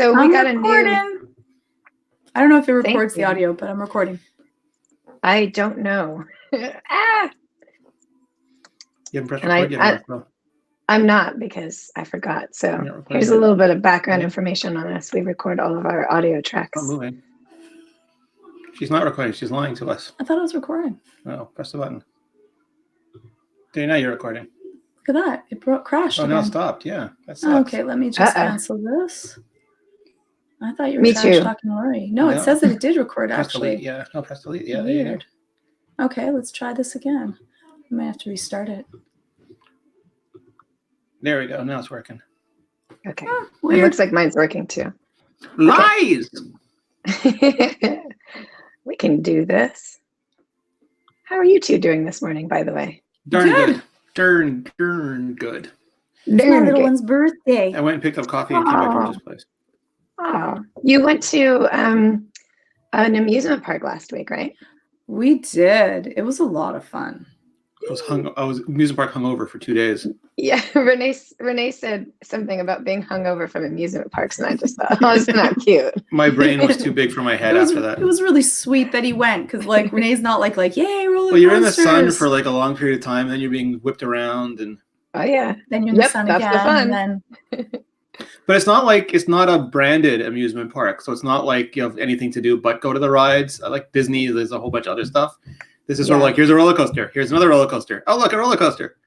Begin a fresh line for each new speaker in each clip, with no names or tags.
So we got
recording.
a new.
I don't know if it records the audio, but I'm recording.
I don't know. Ah!
You haven't pressed record yet?
I'm not, because I forgot. So here's a little bit of background information on us. We record all of our audio tracks.
Not moving. She's not recording. She's lying to us.
I thought I was recording.
Oh, press the button. Okay, now you're recording.
Look at that. It crashed again.
Now it stopped. Yeah, that sucks.
Okay, let me just cancel this. I thought you were
Me too.
talking Lori. No, it says that it did record,
press
actually.
Delete. Yeah, no, press delete. Yeah,
Weird.
there you go.
Okay, let's try this again. I might have to restart it.
There we go. Now it's working.
Okay. It looks like mine's working too.
Lies!
Okay. We can do this. How are you two doing this morning, by the way?
Darn good. Darn good.
It's my little one's birthday.
I went and picked up coffee and came back to George's place.
Oh, you went to an amusement park last week, right?
We did. It was a lot of fun.
I was amusement park hungover for 2 days.
Yeah, Renee said something about being hungover from amusement parks, and I just thought, oh, isn't that cute?
My brain was too big for my head after that.
It was really sweet that he went, because like Renee's not like yay, roller coasters.
Well, you're in the sun for like a long period of time, then you're being whipped around, and
oh yeah,
then you're in the sun
that's
again.
The fun.
And then...
But it's not a branded amusement park, so it's not like you have anything to do but go to the rides. Like Disney, there's a whole bunch of other stuff. This is sort of like, here's a roller coaster, here's another roller coaster. Oh, look, a roller coaster.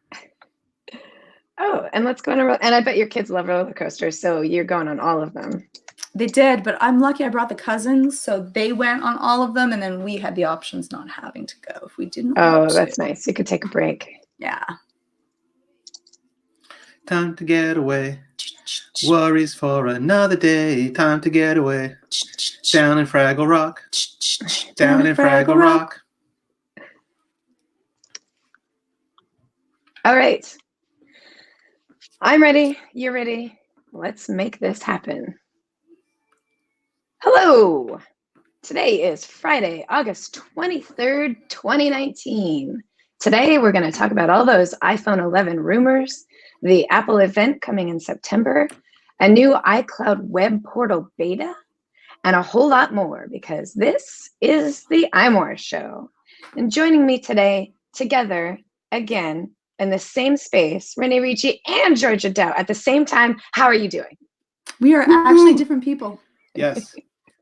Oh, and let's go on and I bet your kids love roller coasters, so you're going on all of them.
They did, but I'm lucky I brought the cousins, so they went on all of them, and then we had the options not having to go if we didn't want to.
That's nice. You could take a break.
Yeah.
Time to get away. Worries for another day. Time to get away. Down in Fraggle Rock. Down in Fraggle Rock.
All right. I'm ready. You're ready. Let's make this happen. Hello. Today is Friday, August 23rd, 2019. Today, we're going to talk about all those iPhone 11 rumors, the Apple event coming in September, a new iCloud web portal beta, and a whole lot more, because this is the iMore Show. And joining me today, together, again, in the same space, Renee Ricci and Georgia Dow at the same time. How are you doing?
We are actually different people.
Yes.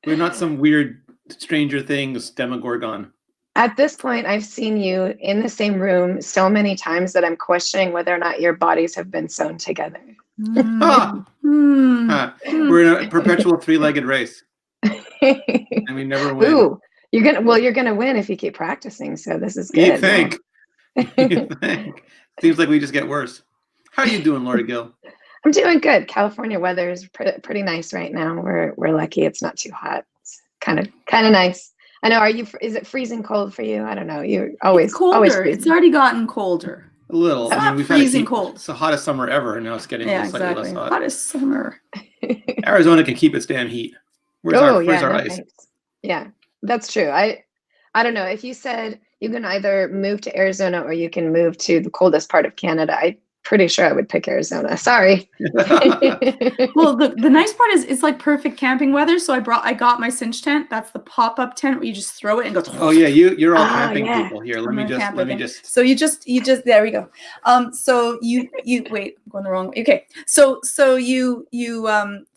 We're not some weird Stranger Things Demogorgon.
At this point, I've seen you in the same room so many times that I'm questioning whether or not your bodies have been sewn together.
We're in a perpetual three-legged race. And we never win.
Ooh, you're gonna win if you keep practicing, so this is good.
You think? You think? Seems like we just get worse. How are you doing, Lori Gill?
I'm doing good. California weather is pretty nice right now. We're lucky it's not too hot. It's kind of nice. I know. Is it freezing cold for you? I don't know. You're always
colder.
Always
it's already gotten colder.
A little.
I mean, we've freezing cold.
It's the hottest summer ever, and now it's getting slightly less hot.
Hottest summer.
Arizona can keep its damn heat. Where's our ice?
Thanks. Yeah, that's true. I don't know. If you said you can either move to Arizona or you can move to the coldest part of Canada, I'm pretty sure I would pick Arizona. Sorry.
Well, the nice part is it's like perfect camping weather. So I got my cinch tent. That's the pop-up tent where you just throw it and go.
Oh yeah, you're all camping people here. Let me just.
So you just there we go. So you wait, I'm going the wrong way. Okay. So you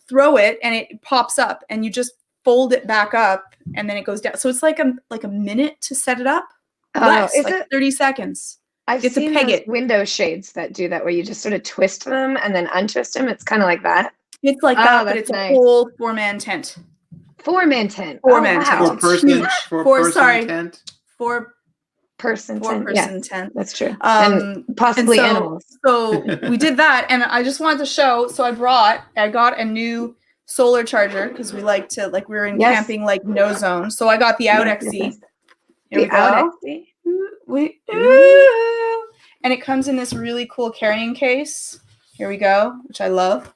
throw it and it pops up and you just fold it back up and then it goes down. So it's like a minute to set it up. Less, like 30 seconds.
I've seen those window shades that do that, where you just sort of twist them and then untwist them. It's kind of like that.
It's like that, but it's a whole 4-man tent.
4-man tent.
Four-man tent.
Four person tent.
Four-person tent. That's true.
And
possibly animals.
So we did that, and I just wanted to show. So I got a new solar charger because we like to we were in camping no zone. So I got the Out XC. Here we go. And it comes in this really cool carrying case. Here we go, which I love.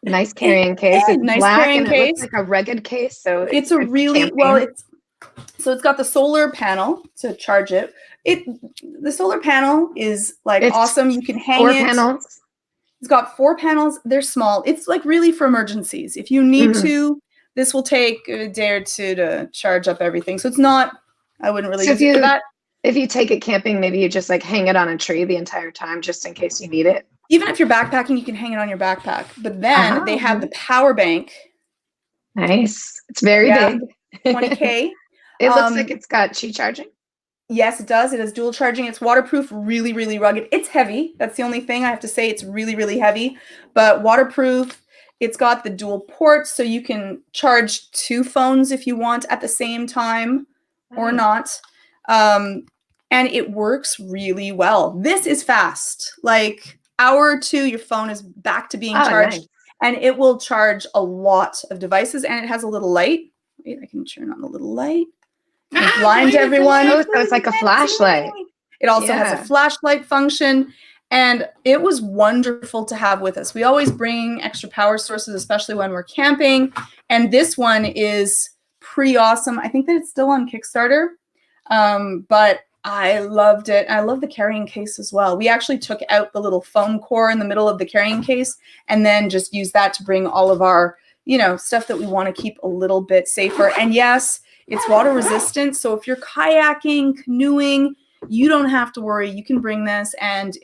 Nice carrying case. It's
nice
black
carrying
and
case.
It looks like a rugged case. So
it's a really it's got the solar panel to charge it. The solar panel is awesome. You can hang
4
it.
panels.
It's got 4 panels. They're small. It's like really for emergencies. If you need to, this will take a day or two to charge up everything. So it's not, I wouldn't really
So
use it for that.
if you take it camping, maybe you just like hang it on a tree the entire time just in case you need it.
Even if you're backpacking, you can hang it on your backpack. But then they have the power bank.
Nice. It's very big.
20K.
It looks like it's got Qi charging.
Yes, it does. It has dual charging. It's waterproof, really, really rugged. It's heavy. That's the only thing I have to say. It's really, really heavy, but waterproof. It's got the dual ports, so you can charge 2 phones if you want at the same time or not. And it works really well. This is fast. Like hour or 2, your phone is back to being charged. Nice. And it will charge a lot of devices. And it has a little light. Wait, I can turn on the little light. Blind everyone.
Oh, so it's like a flashlight.
It also has a flashlight function. And it was wonderful to have with us. We always bring extra power sources, especially when we're camping. And this one is pretty awesome. I think that it's still on Kickstarter. But I loved it. I love the carrying case as well. We actually took out the little foam core in the middle of the carrying case and then just used that to bring all of our, stuff that we want to keep a little bit safer. And yes, it's water resistant. So if you're kayaking, canoeing, you don't have to worry. You can bring this and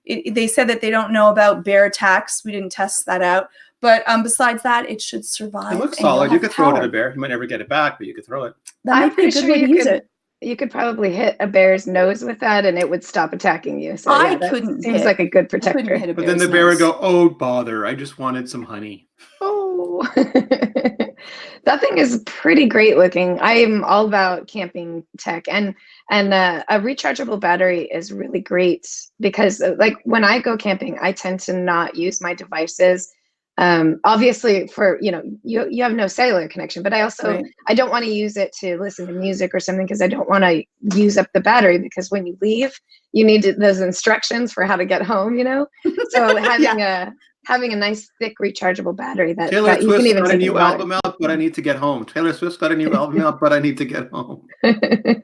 they said that they don't know about bear attacks. We didn't test that out. But besides that, it should survive.
It looks solid. You could throw it at a bear. You might never get it back, but you could throw it.
That might be a good way to use it.
You could probably hit a bear's nose with that and it would stop attacking you. So
I couldn't.
Seems like a good protector.
But then the bear would go, "Oh, bother. I just wanted some honey."
Oh, that thing is pretty great looking. I am all about camping tech, and a rechargeable battery is really great because, like, when I go camping, I tend to not use my devices. Obviously, for you have no cellular connection, but I also I don't want to use it to listen to music or something because I don't want to use up the battery because when you leave, you need those instructions for how to get home. So having a nice thick rechargeable battery that you
Swift's
can even
got a
take
new album out, but I need to get home. Taylor Swift's got a new album out, but I need to get home.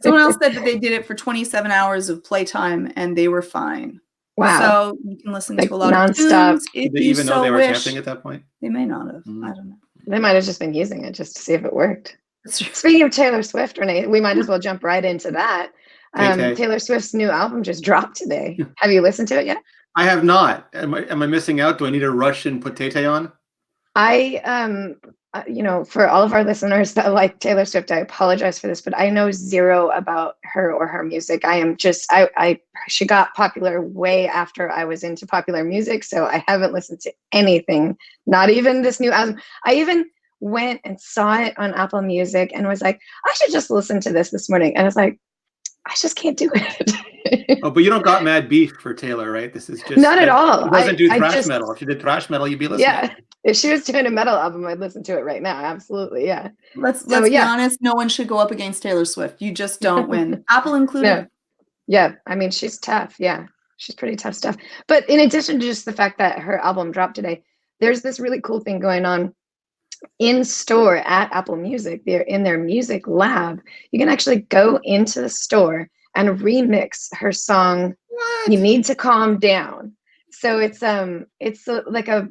Someone else said that they did it for 27 hours of playtime and they were fine.
Wow.
So you can listen to a lot
nonstop.
of tunes if
Did they even know they were camping at that point?
They may not have. I don't know.
They might have just been using it just to see if it worked. Speaking of Taylor Swift, Renee, we might as well jump right into that. Taylor Swift's new album just dropped today. Have you listened to it yet?
I have not. Am I missing out? Do I need to rush and put Tay on?
For all of our listeners that like Taylor Swift, I apologize for this, but I know zero about her or her music. She got popular way after I was into popular music, so I haven't listened to anything, not even this new album. I even went and saw it on Apple Music and was like, I should just listen to this morning. And I was like, I just can't do it.
Oh, but you don't got mad beef for Taylor, right? This is just
not at all.
She doesn't do thrash metal. If she did thrash metal, you'd be listening.
Yeah. If she was doing a metal album, I'd listen to it right now. Absolutely. Yeah.
Let's be honest. No one should go up against Taylor Swift. You just don't win. Apple included.
No. Yeah. I mean, she's tough. Yeah. She's pretty tough stuff. But in addition to just the fact that her album dropped today, there's this really cool thing going on in store at Apple Music. They're in their music lab. You can actually go into the store and remix her song, You Need to Calm Down. So it's like a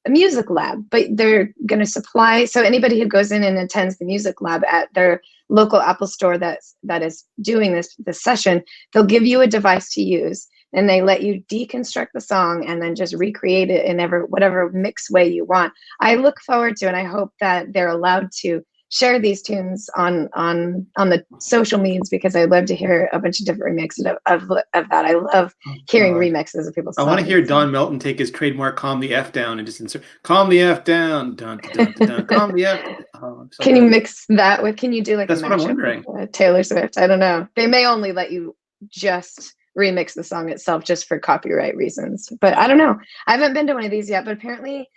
music lab, but they're going to supply. So anybody who goes in and attends the music lab at their local Apple store that is doing this session, they'll give you a device to use, and they let you deconstruct the song and then just recreate it in whatever mix way you want. I look forward to, and I hope that they're allowed to share these tunes on the social medias because I love to hear a bunch of different remixes of that. I love hearing remixes of people's songs.
I want to hear Don Melton take his trademark "Calm the F Down" and just insert "Calm the F Down." Dun, dun, dun, dun, calm the F. Oh,
can you mix that with? Can you do like
that's
a
what I'm
mashup
wondering.
With, Taylor Swift? I don't know. They may only let you just remix the song itself just for copyright reasons, but I don't know. I haven't been to one of these yet, but apparently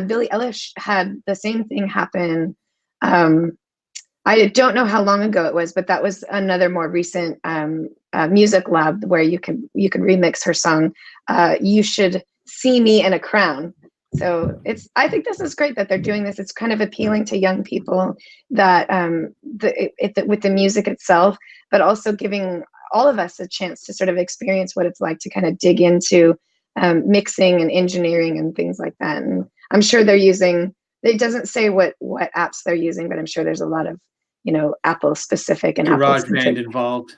Billie Eilish had the same thing happen. I don't know how long ago it was, but that was another more recent music lab where you could remix her song. You Should See Me in a Crown. So I think this is great that they're doing this. It's kind of appealing to young people that with the music itself, but also giving all of us a chance to sort of experience what it's like to kind of dig into mixing and engineering and things like that. And I'm sure they're using, it doesn't say what apps they're using, but I'm sure there's a lot of, Apple specific and Apple
GarageBand involved.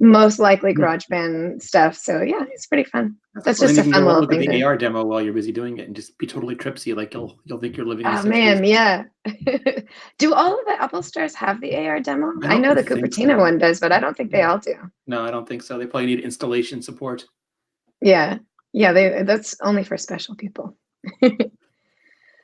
most likely GarageBand stuff. So yeah, it's pretty fun. That's just a fun little thing.
Look at the AR demo while you're busy doing it and just be totally tripsy. Like you'll think you're living in the 60s.
Man, yeah. Do all of the Apple stores have the AR demo? I know the Cupertino one does, but I don't think they all do.
No, I don't think so. They probably need installation support.
Yeah. That's only for special people.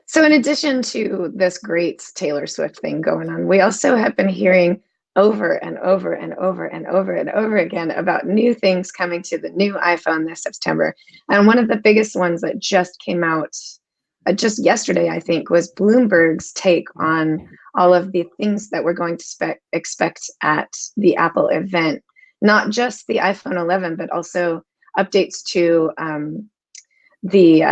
So in addition to this great Taylor Swift thing going on, we also have been hearing over and over and over and over and over again about new things coming to the new iPhone this September. And one of the biggest ones that just came out just yesterday, I think, was Bloomberg's take on all of the things that we're going to expect at the Apple event, not just the iPhone 11, but also updates to the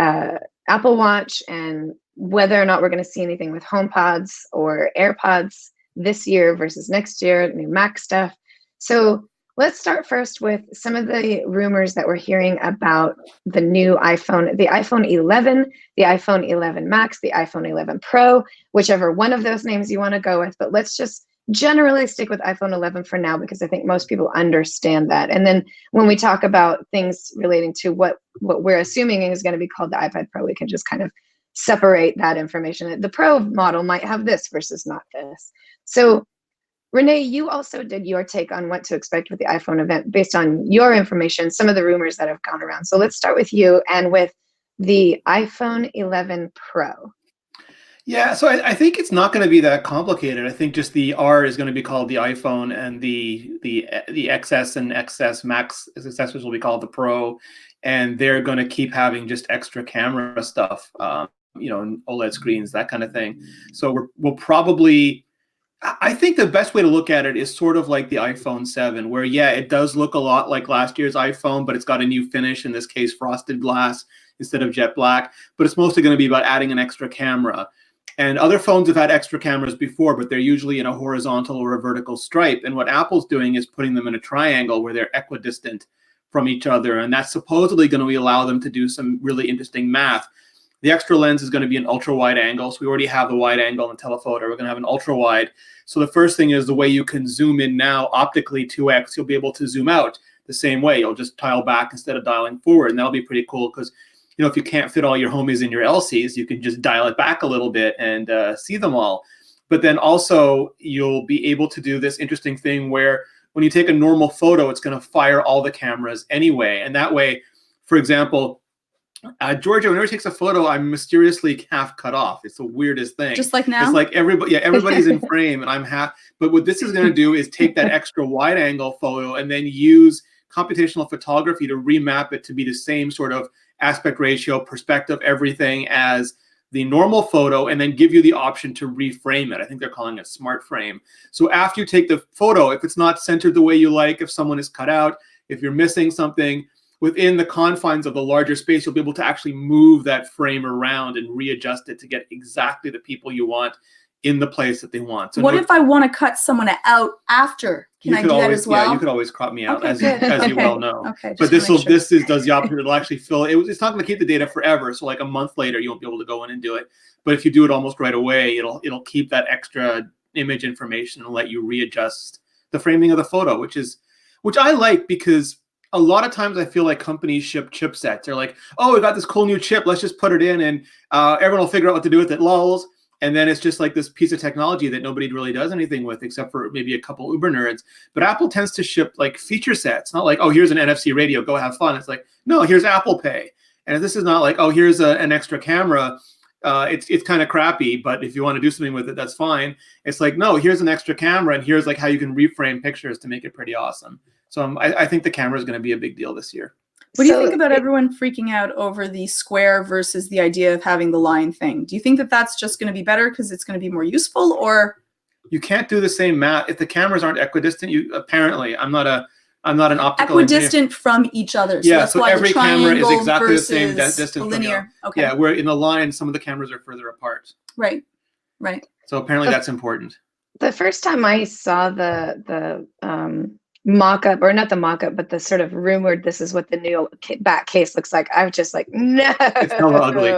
Apple Watch and whether or not we're going to see anything with HomePods or AirPods this year versus next year, new Mac stuff. So let's start first with some of the rumors that we're hearing about the new iPhone, the iPhone 11, the iPhone 11 Max, the iPhone 11 Pro, whichever one of those names you want to go with. But let's just generally stick with iPhone 11 for now, because I think most people understand that. And then when we talk about things relating to what we're assuming is going to be called the iPad Pro, we can just kind of separate that information. The Pro model might have this versus not this. So Renee, you also did your take on what to expect with the iPhone event based on your information, some of the rumors that have gone around. So let's start with you and with the iPhone 11 Pro.
Yeah, so I think it's not going to be that complicated. I think just the R is going to be called the iPhone, and the XS and XS Max successors will be called the Pro, and they're going to keep having just extra camera stuff, OLED screens, that kind of thing. So we'll probably, I think the best way to look at it is sort of like the iPhone 7, where, yeah, it does look a lot like last year's iPhone, but it's got a new finish, in this case, frosted glass instead of jet black. But it's mostly going to be about adding an extra camera. And other phones have had extra cameras before, but they're usually in a horizontal or a vertical stripe. And what Apple's doing is putting them in a triangle where they're equidistant from each other. And that's supposedly going to allow them to do some really interesting math. The extra lens is going to be an ultra wide angle. So we already have the wide angle in telephoto. We're going to have an ultra wide. So the first thing is the way you can zoom in now optically 2x, you'll be able to zoom out the same way. You'll just dial back instead of dialing forward. And that'll be pretty cool because, if you can't fit all your homies in your LCs, you can just dial it back a little bit and see them all. But then also you'll be able to do this interesting thing where when you take a normal photo, it's going to fire all the cameras anyway. And that way, for example, Georgia, whenever she takes a photo, I'm mysteriously half cut off. It's the weirdest thing.
Just like now?
It's like everybody's in frame and I'm half. But what this is going to do is take that extra wide angle photo and then use computational photography to remap it to be the same sort of aspect ratio, perspective, everything as the normal photo, and then give you the option to reframe it. I think they're calling it smart frame. So after you take the photo, if it's not centered the way you like, if someone is cut out, if you're missing something, within the confines of the larger space, you'll be able to actually move that frame around and readjust it to get exactly the people you want in the place that they want. So
what if I want to cut someone out after? Can I do that as well?
Yeah, you could always crop me out,
okay,
as you well know.
Okay,
but this does the opposite. It'll actually fill it. It's not going to keep the data forever. So like a month later, you won't be able to go in and do it. But if you do it almost right away, it'll keep that extra image information and let you readjust the framing of the photo, which I like, because a lot of times I feel like companies ship chipsets. They're like, oh, we got this cool new chip. Let's just put it in and everyone will figure out what to do with it. Lols. And then it's just like this piece of technology that nobody really does anything with except for maybe a couple Uber nerds. But Apple tends to ship like feature sets, not like, oh, here's an NFC radio, go have fun. It's like, no, here's Apple Pay. And this is not like, oh, here's an extra camera. It's kind of crappy, but if you want to do something with it, that's fine. It's like, no, here's an extra camera, and here's like how you can reframe pictures to make it pretty awesome. So I think the camera is going to be a big deal this year.
What do you think about everyone freaking out over the square versus the idea of having the line thing? Do you think that that's just going to be better because it's going to be more useful, or?
You can't do the same math if the cameras aren't equidistant. Apparently, I'm not an optical
equidistant
engineer.
From each other.
So yeah, so every camera is exactly the same distance
linear.
from you.
Okay.
Yeah, where in the line, some of the cameras are further apart.
Right.
So apparently that's important.
The first time I saw the mock-up, or not the mock-up, but the sort of rumored this is what the new back case looks like, I was just like, no.
It's hella ugly.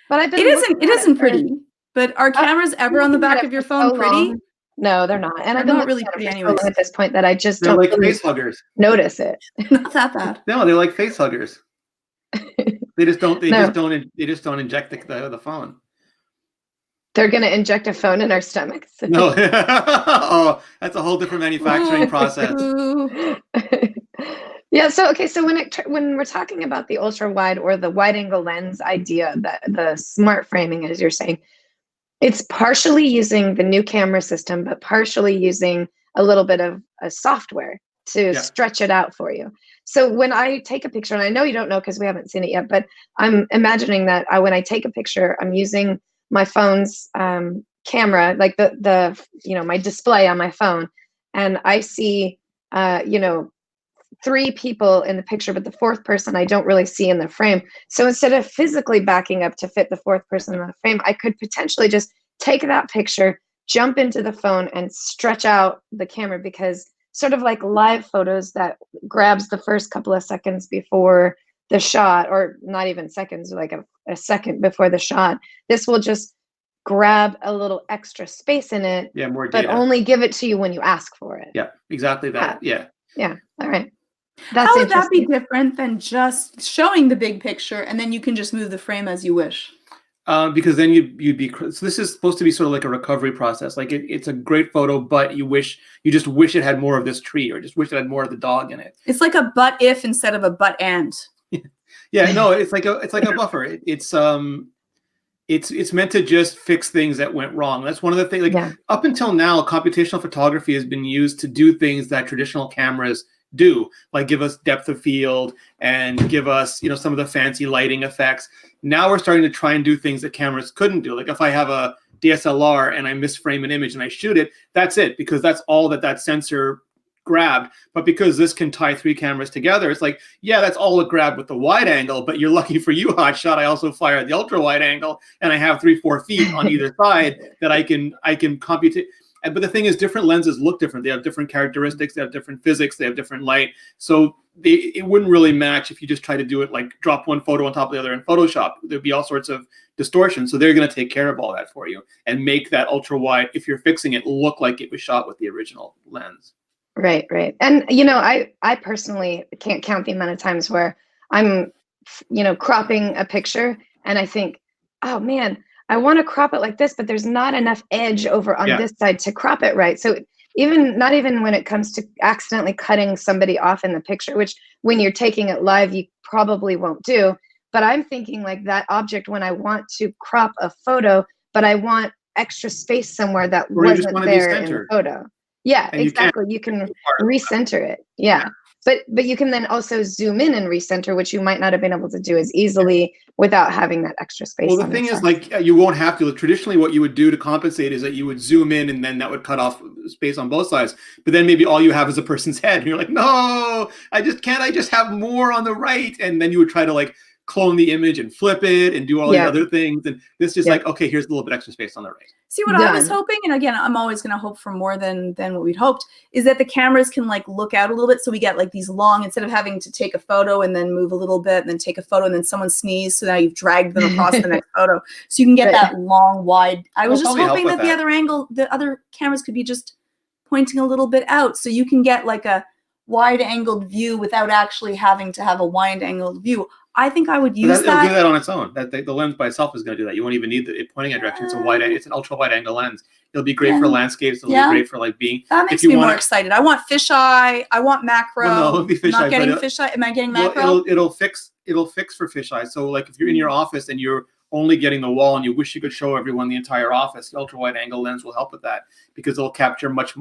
But I've been
It isn't pretty. But are cameras ever on the back of your phone
so
pretty?
long. No, they're not. And
They're
I've been
not
looking
really
at it
pretty
for so
anyways.
long at this point that I just
They're
don't
like
really
face huggers.
notice it.
Not that bad.
No, they're like face huggers. They just don't. They
No.
just don't inject the phone.
They're going to inject a phone in our stomachs.
No. Oh, that's a whole different manufacturing process.
Yeah. So okay. So when we're talking about the ultra wide or the wide angle lens idea, that the smart framing, as you're saying, it's partially using the new camera system, but partially using a little bit of a software to stretch it out for you. So when I take a picture, and I know you don't know because we haven't seen it yet, but I'm imagining that when I take a picture, I'm using my phone's camera, like the my display on my phone, and I see 3 people in the picture, but the 4th person I don't really see in the frame. So instead of physically backing up to fit the 4th person in the frame, I could potentially just take that picture, jump into the phone, and stretch out the camera, because sort of like live photos that grabs the first couple of seconds before the shot, or not even seconds, like a second before the shot, this will just grab a little extra space in it,
More data.
but only give it to you when you ask for it.
Yeah, exactly that. Yeah.
All right. That's
How would that be different than just showing the big picture and then you can just move the frame as you wish?
Because then you'd be, so this is supposed to be sort of like a recovery process. Like it's a great photo, but you just wish it had more of this tree, or just wish it had more of the dog in it.
It's like a but if instead of a but and.
Yeah, no, it's like a buffer. It's meant to just fix things that went wrong. That's one of the things. Like up until now, computational photography has been used to do things that traditional cameras do, like give us depth of field and give us some of the fancy lighting effects. Now we're starting to try and do things that cameras couldn't do. Like if I have a DSLR and I misframe an image and I shoot it, that's it, because that's all that sensor grabbed. But because this can tie 3 cameras together, it's like, yeah, that's all it grabbed with the wide angle, but you're lucky for you, hotshot, I also fired the ultra wide angle, and I have 3-4 feet on either side that I can compute. But the thing is, different lenses look different. They have different characteristics. They have different physics. They have different light. So it wouldn't really match if you just try to do it like drop one photo on top of the other in Photoshop. There'd be all sorts of distortion. So they're going to take care of all that for you and make that ultra wide, if you're fixing it, look like it was shot with the original lens.
Right. And I personally can't count the amount of times where I'm cropping a picture and I think, oh man, I want to crop it like this, but there's not enough edge over on this side to crop it right. So not even when it comes to accidentally cutting somebody off in the picture, which when you're taking it live, you probably won't do. But I'm thinking like that object when I want to crop a photo, but I want extra space somewhere that wasn't there in the photo. Yeah, and exactly. You can recenter it. Yeah. But you can then also zoom in and recenter, which you might not have been able to do as easily without having that extra space.
Well, the thing is, like, you won't have to. Traditionally, what you would do to compensate is that you would zoom in, and then that would cut off space on both sides. But then maybe all you have is a person's head, and you're like, no, I just have more on the right. And then you would try to like clone the image and flip it and do all these other things. And this just like, okay, here's a little bit extra space on the right.
See, what I was hoping, and again, I'm always going to hope for more than what we'd hoped, is that the cameras can like look out a little bit. So we get like these long, instead of having to take a photo and then move a little bit and then take a photo and then someone sneezes. So now you've dragged them across the next photo. So you can get that long, wide. I was just hoping that the other cameras could be just pointing a little bit out. So you can get like a wide angled view without actually having to have a wide angled view. I think I would use that.
It'll do that on its own. The lens by itself is going to do that. You won't even need it pointing at direction. It's an ultra wide angle lens. It'll be great for landscapes. It'll be great for like being.
That makes me more excited. I want fisheye. I want macro.
Well, no, it'll be fisheye.
I'm not getting fisheye. Am I getting macro?
It'll fix for fisheye. So like if you're in your office and you're only getting the wall and you wish you could show everyone the entire office, the ultra wide angle lens will help with that, because it'll capture much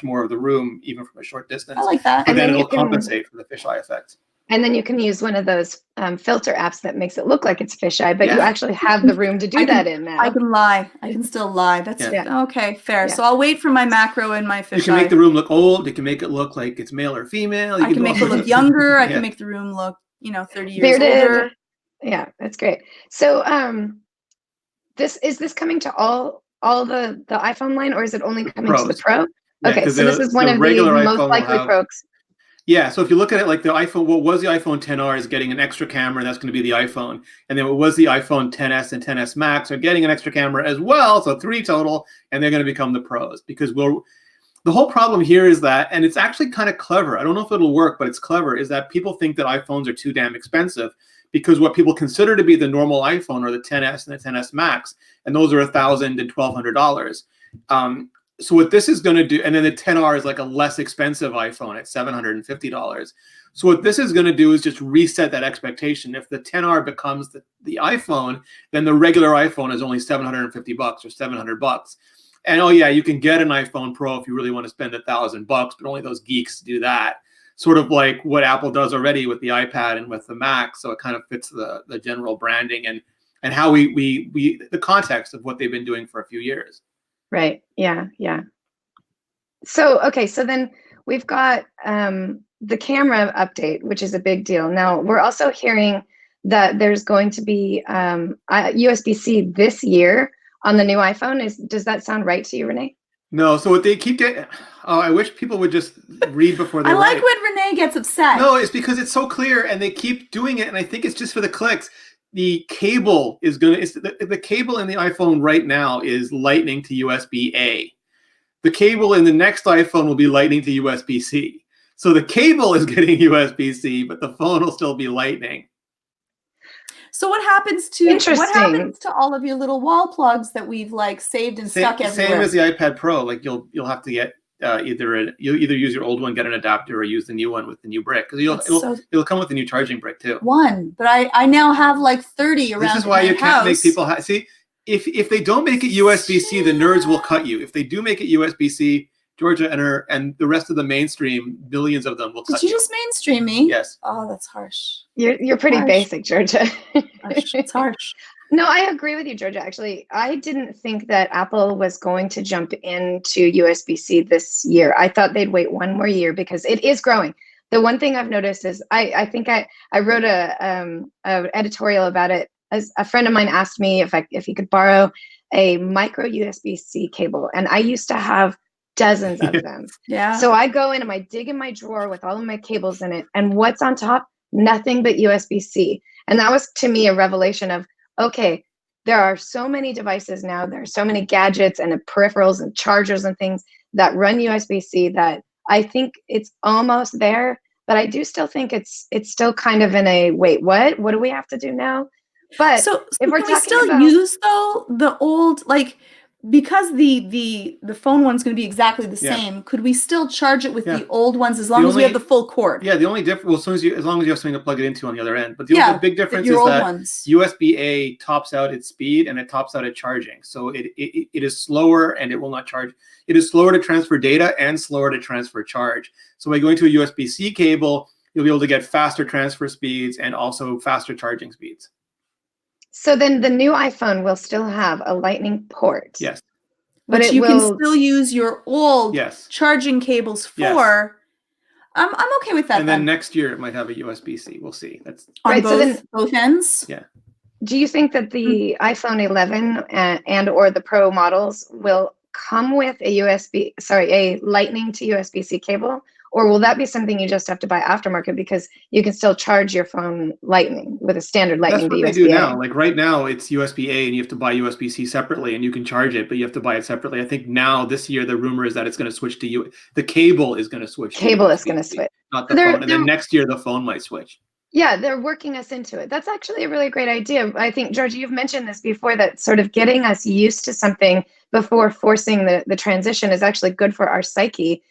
more of the room even from a short distance.
I like that.
And then it'll compensate for the fisheye effect.
And then you can use one of those filter apps that makes it look like it's fisheye, but you actually have the room to do that in now.
I can lie. I can still lie. That's okay. Fair. Yeah. So I'll wait for my macro and my fisheye.
You can make the room look old. You can make it look like it's male or female.
I can make it look younger. I can make the room look, 30 years older.
Yeah, that's great. So is this coming to all the iPhone line, or is it only coming to the Pro?
Yeah,
Okay,
'cause
so this is one
the
of the
regular
most
iPhone will
likely
have.
pros.
Yeah, so if you look at it like the iPhone, what was the iPhone XR is getting an extra camera, and that's going to be the iPhone. And then what was the iPhone XS and XS Max are getting an extra camera as well, so 3 total, and they're going to become the Pros. Because the whole problem here is that, and it's actually kind of clever, I don't know if it'll work, but it's clever, is that people think that iPhones are too damn expensive because what people consider to be the normal iPhone are the XS and the XS Max, and those are $1,000 and $1,200. So what this is going to do, and then the XR is like a less expensive iPhone at $750. So what this is going to do is just reset that expectation. If the XR becomes the iPhone, then the regular iPhone is only $750 or $700. And oh yeah, you can get an iPhone Pro if you really want to spend $1,000, but only those geeks do that. Sort of like what Apple does already with the iPad and with the Mac. So it kind of fits the general branding and how we the context of what they've been doing for a few years.
Right. Yeah. Yeah. So, okay. So then we've got the camera update, which is a big deal. Now, we're also hearing that there's going to be USB-C this year on the new iPhone. Does that sound right to you, Renee?
No. So what they keep getting, I wish people would just read before they
I like
write.
when Renee gets upset.
No, it's because it's so clear and they keep doing it. And I think it's just for the clicks. The cable is going to, the cable in the iPhone right now is Lightning to USB-A. The cable in the next iPhone will be Lightning to USB-C. So the cable is getting USB-C, but the phone will still be Lightning.
So what happens to all of your little wall plugs that we've like saved and stuck everywhere?
Same as the iPad Pro. Like you'll have to get you'll either use your old one, get an adapter, or use the new one with the new brick, because it'll come with the new charging brick too.
But I now have like 30 around.
This is why you can't make people see. If they don't make it USB-C, the nerds will cut you. If they do make it USB-C, Georgia and the rest of the mainstream, billions of them will cut you.
Did you just mainstream me?
Yes.
Oh, that's harsh.
You're pretty basic, Georgia.
It's harsh.
No, I agree with you, Georgia. Actually, I didn't think that Apple was going to jump into USB-C this year. I thought they'd wait one more year because it is growing. The one thing I've noticed is I think I wrote a editorial about it. As a friend of mine asked me if he could borrow a micro USB-C cable, and I used to have dozens of them.
Yeah.
So I go in and I dig in my drawer with all of my cables in it, and what's on top? Nothing but USB-C. And that was to me a revelation of, okay, there are so many devices now, there are so many gadgets and peripherals and chargers and things that run USB-C that I think it's almost there, but I do still think it's still kind of in a wait, what do we have to do now? But
so
if we're
can we
talking
still
about,
use though the old, like, because the phone one's going to be exactly the same, could we still charge it with the old ones as long as we have the full cord?
Yeah, the only difference, well, as long as you have something to plug it into on the other end. But the big difference is that USB-A tops out its speed and it tops out its charging. So it is slower and it will not charge. It is slower to transfer data and slower to transfer charge. So by going to a USB-C cable, you'll be able to get faster transfer speeds and also faster charging speeds.
So then the new iPhone will still have a Lightning port.
Yes.
But you can still use your old charging cables for. Yes. I'm okay with that.
And then next year it might have a USB-C. We'll see. That's
on both ends.
Yeah.
Do you think that the iPhone 11 and or the Pro models will come with a Lightning to USB-C cable? Or will that be something you just have to buy aftermarket because you can still charge your phone Lightning with a standard Lightning to USB-A?
That's what they do now. Like right now, it's USB-A and you have to buy USB-C separately and you can charge it, but you have to buy it separately. I think now this year the rumor is that it's going to switch to the cable is going to switch.
Cable is going to switch.
Not the phone. And then next year the phone might switch.
Yeah, they're working us into it. That's actually a really great idea. I think, Georgia, you've mentioned this before, that sort of getting us used to something before forcing the transition is actually good for our psyche.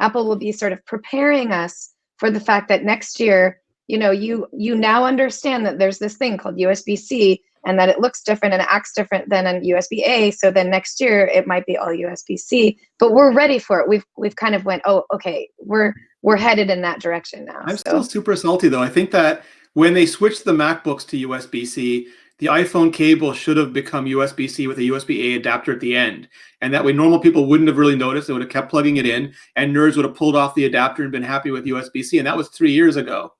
Apple will be sort of preparing us for the fact that next year, you now understand that there's this thing called USB-C and that it looks different and acts different than a USB-A. So then next year it might be all USB-C, but we're ready for it. We've kind of went, oh, okay, we're headed in that direction now.
I'm still super salty though. I think that when they switched the MacBooks to USB-C, the iPhone cable should have become USB-C with a USB-A adapter at the end. And that way normal people wouldn't have really noticed. They would have kept plugging it in and nerds would have pulled off the adapter and been happy with USB-C. And that was 3 years ago.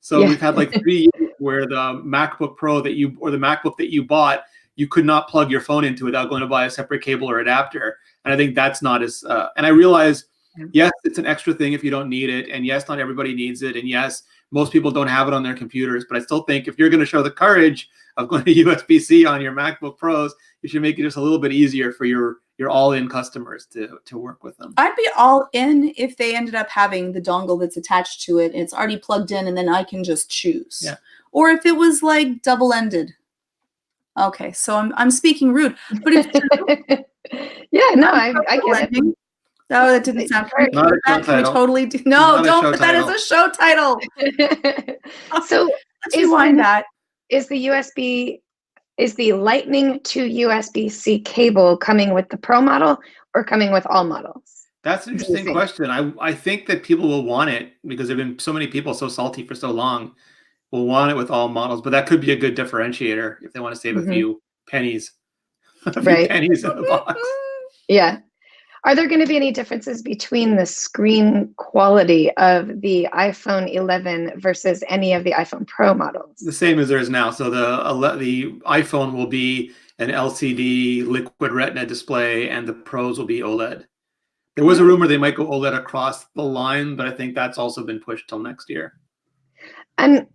So we've had like 3 years where the MacBook Pro or the MacBook that you bought you could not plug your phone into without going to buy a separate cable or adapter. And I think that's not as, and I realize, yes, it's an extra thing if you don't need it. And yes, not everybody needs it. And yes, most people don't have it on their computers. But I still think if you're going to show the courage of going to USB-C on your MacBook Pros, you should make it just a little bit easier for your all-in customers to work with them.
I'd be all in if they ended up having the dongle that's attached to it and it's already plugged in and then I can just choose.
Yeah.
Or if it was like double-ended. Okay, so I'm speaking rude, but it's
yeah, no, I get it.
No, that didn't sound correct.
Not a show
Can we
title.
totally do? No,
Not a
don't
show
put that as
title.
a show title.
So
Let's rewind that.
is the Lightning to USB-C cable coming with the Pro model or coming with all models?
That's an interesting question. I think that people will want it because there have been so many people so salty for so long will want it with all models, but that could be a good differentiator if they want to save a few pennies. A few pennies in the box.
Yeah. Are there going to be any differences between the screen quality of the iPhone 11 versus any of the iPhone Pro models?
The same as there is now. So the iPhone will be an LCD liquid retina display and the Pros will be OLED. There was a rumor they might go OLED across the line, but I think that's also been pushed till next year.
And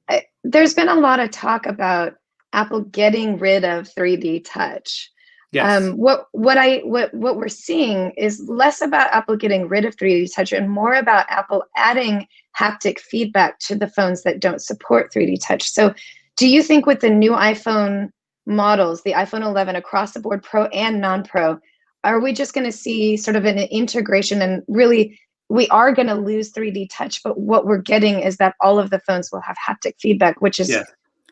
there's been a lot of talk about Apple getting rid of 3D Touch.
Yes.
What we're seeing is less about Apple getting rid of 3D Touch and more about Apple adding haptic feedback to the phones that don't support 3D Touch. So do you think with the new iPhone models, the iPhone 11 across the board, Pro and non-Pro, are we just going to see sort of an integration and really we are going to lose 3D Touch, but what we're getting is that all of the phones will have haptic feedback, which is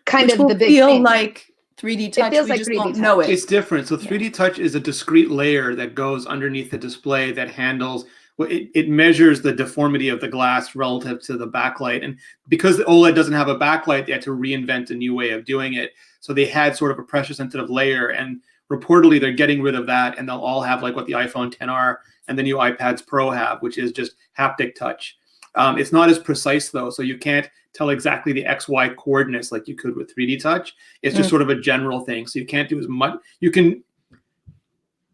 kind of the big
feel
thing.
Like 3D Touch,
it feels
we
like
just
3D
won't
Touch.
know it.
It's different. So 3D Touch is a discrete layer that goes underneath the display that handles, it measures the deformity of the glass relative to the backlight. And because the OLED doesn't have a backlight, they had to reinvent a new way of doing it. So they had sort of a pressure sensitive layer, and reportedly they're getting rid of that, and they'll all have like what the iPhone XR and the new iPads Pro have, which is just haptic touch. It's not as precise though, so you can't tell exactly the XY coordinates like you could with 3D Touch. It's just sort of a general thing, so you can't do as much. You can.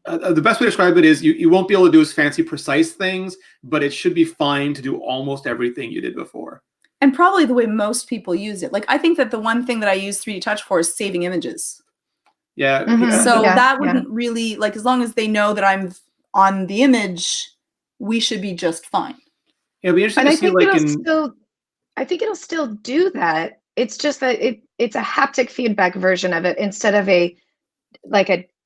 The best way to describe it is you won't be able to do as fancy, precise things, but it should be fine to do almost everything you did before.
And probably the way most people use it. Like I think that the one thing that I use 3D Touch for is saving images.
Yeah.
So that wouldn't really, like, as long as they know that I'm on the image, we should be just fine.
It'll be interesting to see, like,
I think it'll still do that. It's just that it's a haptic feedback version of it instead of a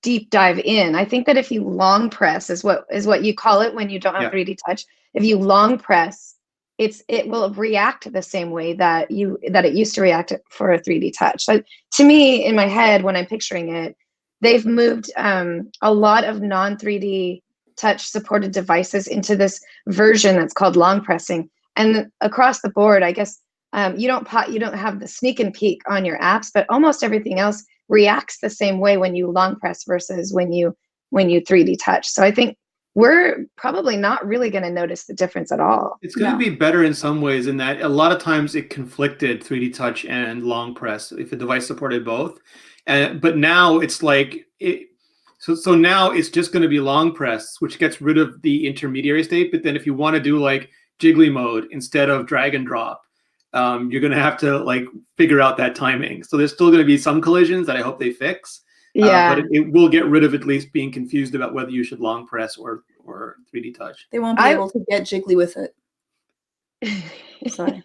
deep dive in. I think that if you long press is what you call it when you don't have 3D Touch. If you long press, it will react the same way that it used to react for a 3D Touch. So to me, in my head, when I'm picturing it, they've moved a lot of non-3D Touch supported devices into this version that's called long pressing. And across the board, I guess you don't have the sneak and peek on your apps, but almost everything else reacts the same way when you long press versus when you 3D Touch. So I think we're probably not really going to notice the difference at all.
It's going to be better in some ways in that a lot of times it conflicted 3D Touch and long press if a device supported both. But now it's like so now it's just going to be long press, which gets rid of the intermediary state. But then if you want to do like jiggly mode instead of drag and drop, you're going to have to like figure out that timing. So there's still going to be some collisions that I hope they fix. But it will get rid of at least being confused about whether you should long press or 3D Touch.
They won't be able to get jiggly with it. Sorry.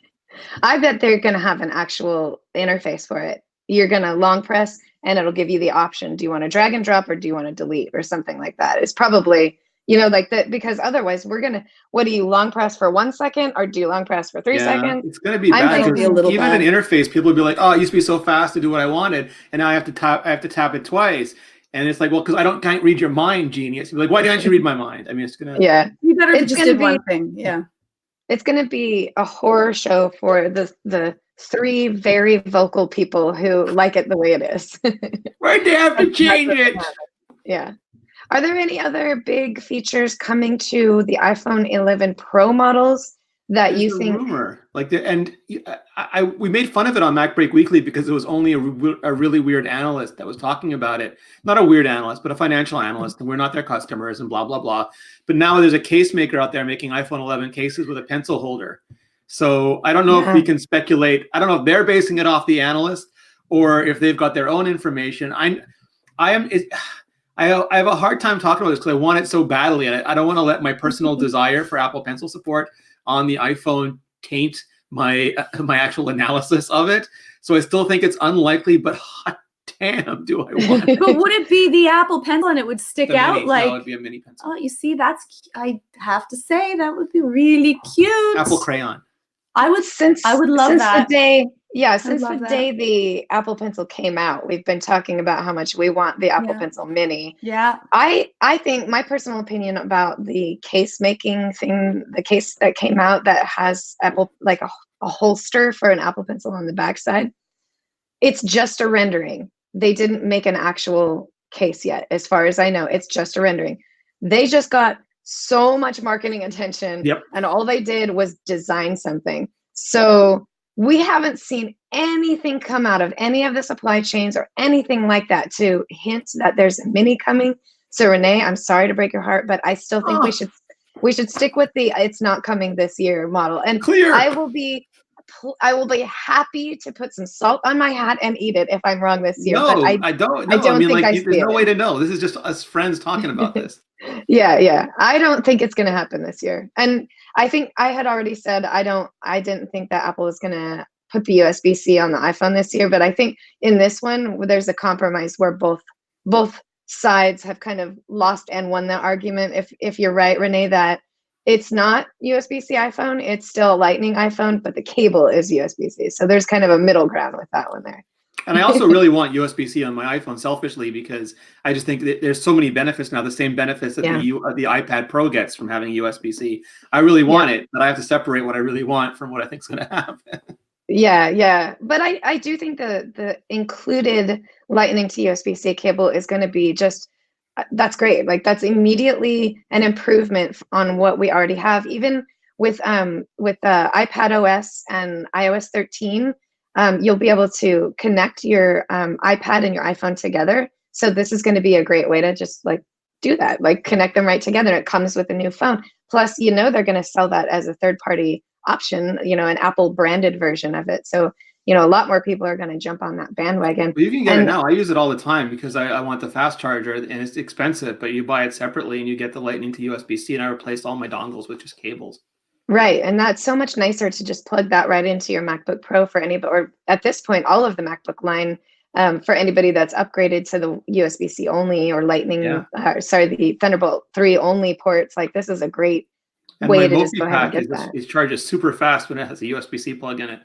I bet they're going to have an actual interface for it. You're going to long press and it'll give you the option. Do you want to drag and drop or do you want to delete or something like that? It's probably, like that, because otherwise what do you long press for 1 second or do you long press for 3 seconds?
It's going to be bad.
Even
an interface, people will be like, oh, it used to be so fast to do what I wanted. And now I have to tap it twice. And it's like, well, because can't read your mind, genius. You're like, why can't you read my mind? I mean, it's going to.
Yeah.
You better just did one thing. Yeah.
It's going to be a horror show for the three very vocal people who like it the way it is.
Why'd they have to change it?
Yeah. Are there any other big features coming to the iPhone 11 Pro models that
There's
you
a
think?
rumor, we made fun of it on Mac Break Weekly because it was only a really weird analyst that was talking about it. Not a weird analyst, but a financial analyst, and we're not their customers, and blah blah blah. But now there's a case maker out there making iPhone 11 cases with a pencil holder. So I don't know if we can speculate. I don't know if they're basing it off the analyst or if they've got their own information. I have a hard time talking about this because I want it so badly, and I don't want to let my personal desire for Apple Pencil support on the iPhone taint my actual analysis of it. So I still think it's unlikely, but hot damn, do I want it.
But would it be the Apple Pencil and it would stick out
Mini.
like?
No, it'd be a mini pencil.
Oh, you see, I have to say that would be really cute.
Apple Crayon.
I would love that.
Since the day the Apple Pencil came out, we've been talking about how much we want the Apple Pencil Mini.
Yeah.
I think my personal opinion about the case making thing, the case that came out that has Apple, like a holster for an Apple Pencil on the backside, it's just a rendering. They didn't make an actual case yet. As far as I know, it's just a rendering. They just got so much marketing attention, and all they did was design something. So we haven't seen anything come out of any of the supply chains or anything like that to hint that there's a mini coming. So Renee, I'm sorry to break your heart, but I still think we should stick with the it's not coming this year model. And
clear.
I will be happy to put some salt on my hat and eat it if I'm wrong this year.
No,
but
I don't.
No, I don't think
there's no way to know. This is just us friends talking about this.
Yeah. I don't think it's going to happen this year. And I think I had already said I didn't think that Apple was going to put the USB-C on the iPhone this year. But I think in this one, there's a compromise where both sides have kind of lost and won the argument. If you're right, Renee, that it's not USB-C iPhone, it's still a Lightning iPhone, but the cable is USB-C. So there's kind of a middle ground with that one there.
And I also really want USB-C on my iPhone selfishly because I just think that there's so many benefits now, the same benefits that the iPad Pro gets from having USB-C. I really want it, but I have to separate what I really want from what I think is going to happen.
Yeah. But I do think the included Lightning to USB-C cable is going to be that's great. Like that's immediately an improvement on what we already have. Even with iPad OS and iOS 13, you'll be able to connect your iPad and your iPhone together. So this is going to be a great way to just like do that, like connect them right together. It comes with a new phone. Plus, they're going to sell that as a third-party option, an Apple branded version of it. So, a lot more people are going to jump on that bandwagon.
Well, you can get it now. I use it all the time because I want the fast charger and it's expensive, but you buy it separately and you get the Lightning to USB-C, and I replaced all my dongles with just cables.
Right. And that's so much nicer to just plug that right into your MacBook Pro for anybody, or at this point, all of the MacBook line for anybody that's upgraded to the USB-C only or Lightning, the Thunderbolt 3 only ports. Like this is a great way to just go ahead and get that.
It charges super fast when it has a USB-C plug in it.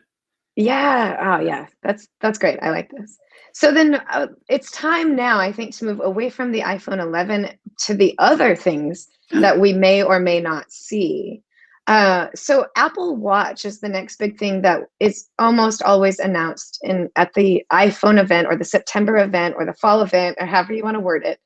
Yeah. Oh, yeah. That's great. I like this. So then it's time now, I think, to move away from the iPhone 11 to the other things that we may or may not see. So Apple Watch is the next big thing that is almost always announced at the iPhone event or the September event or the fall event or however you want to word it.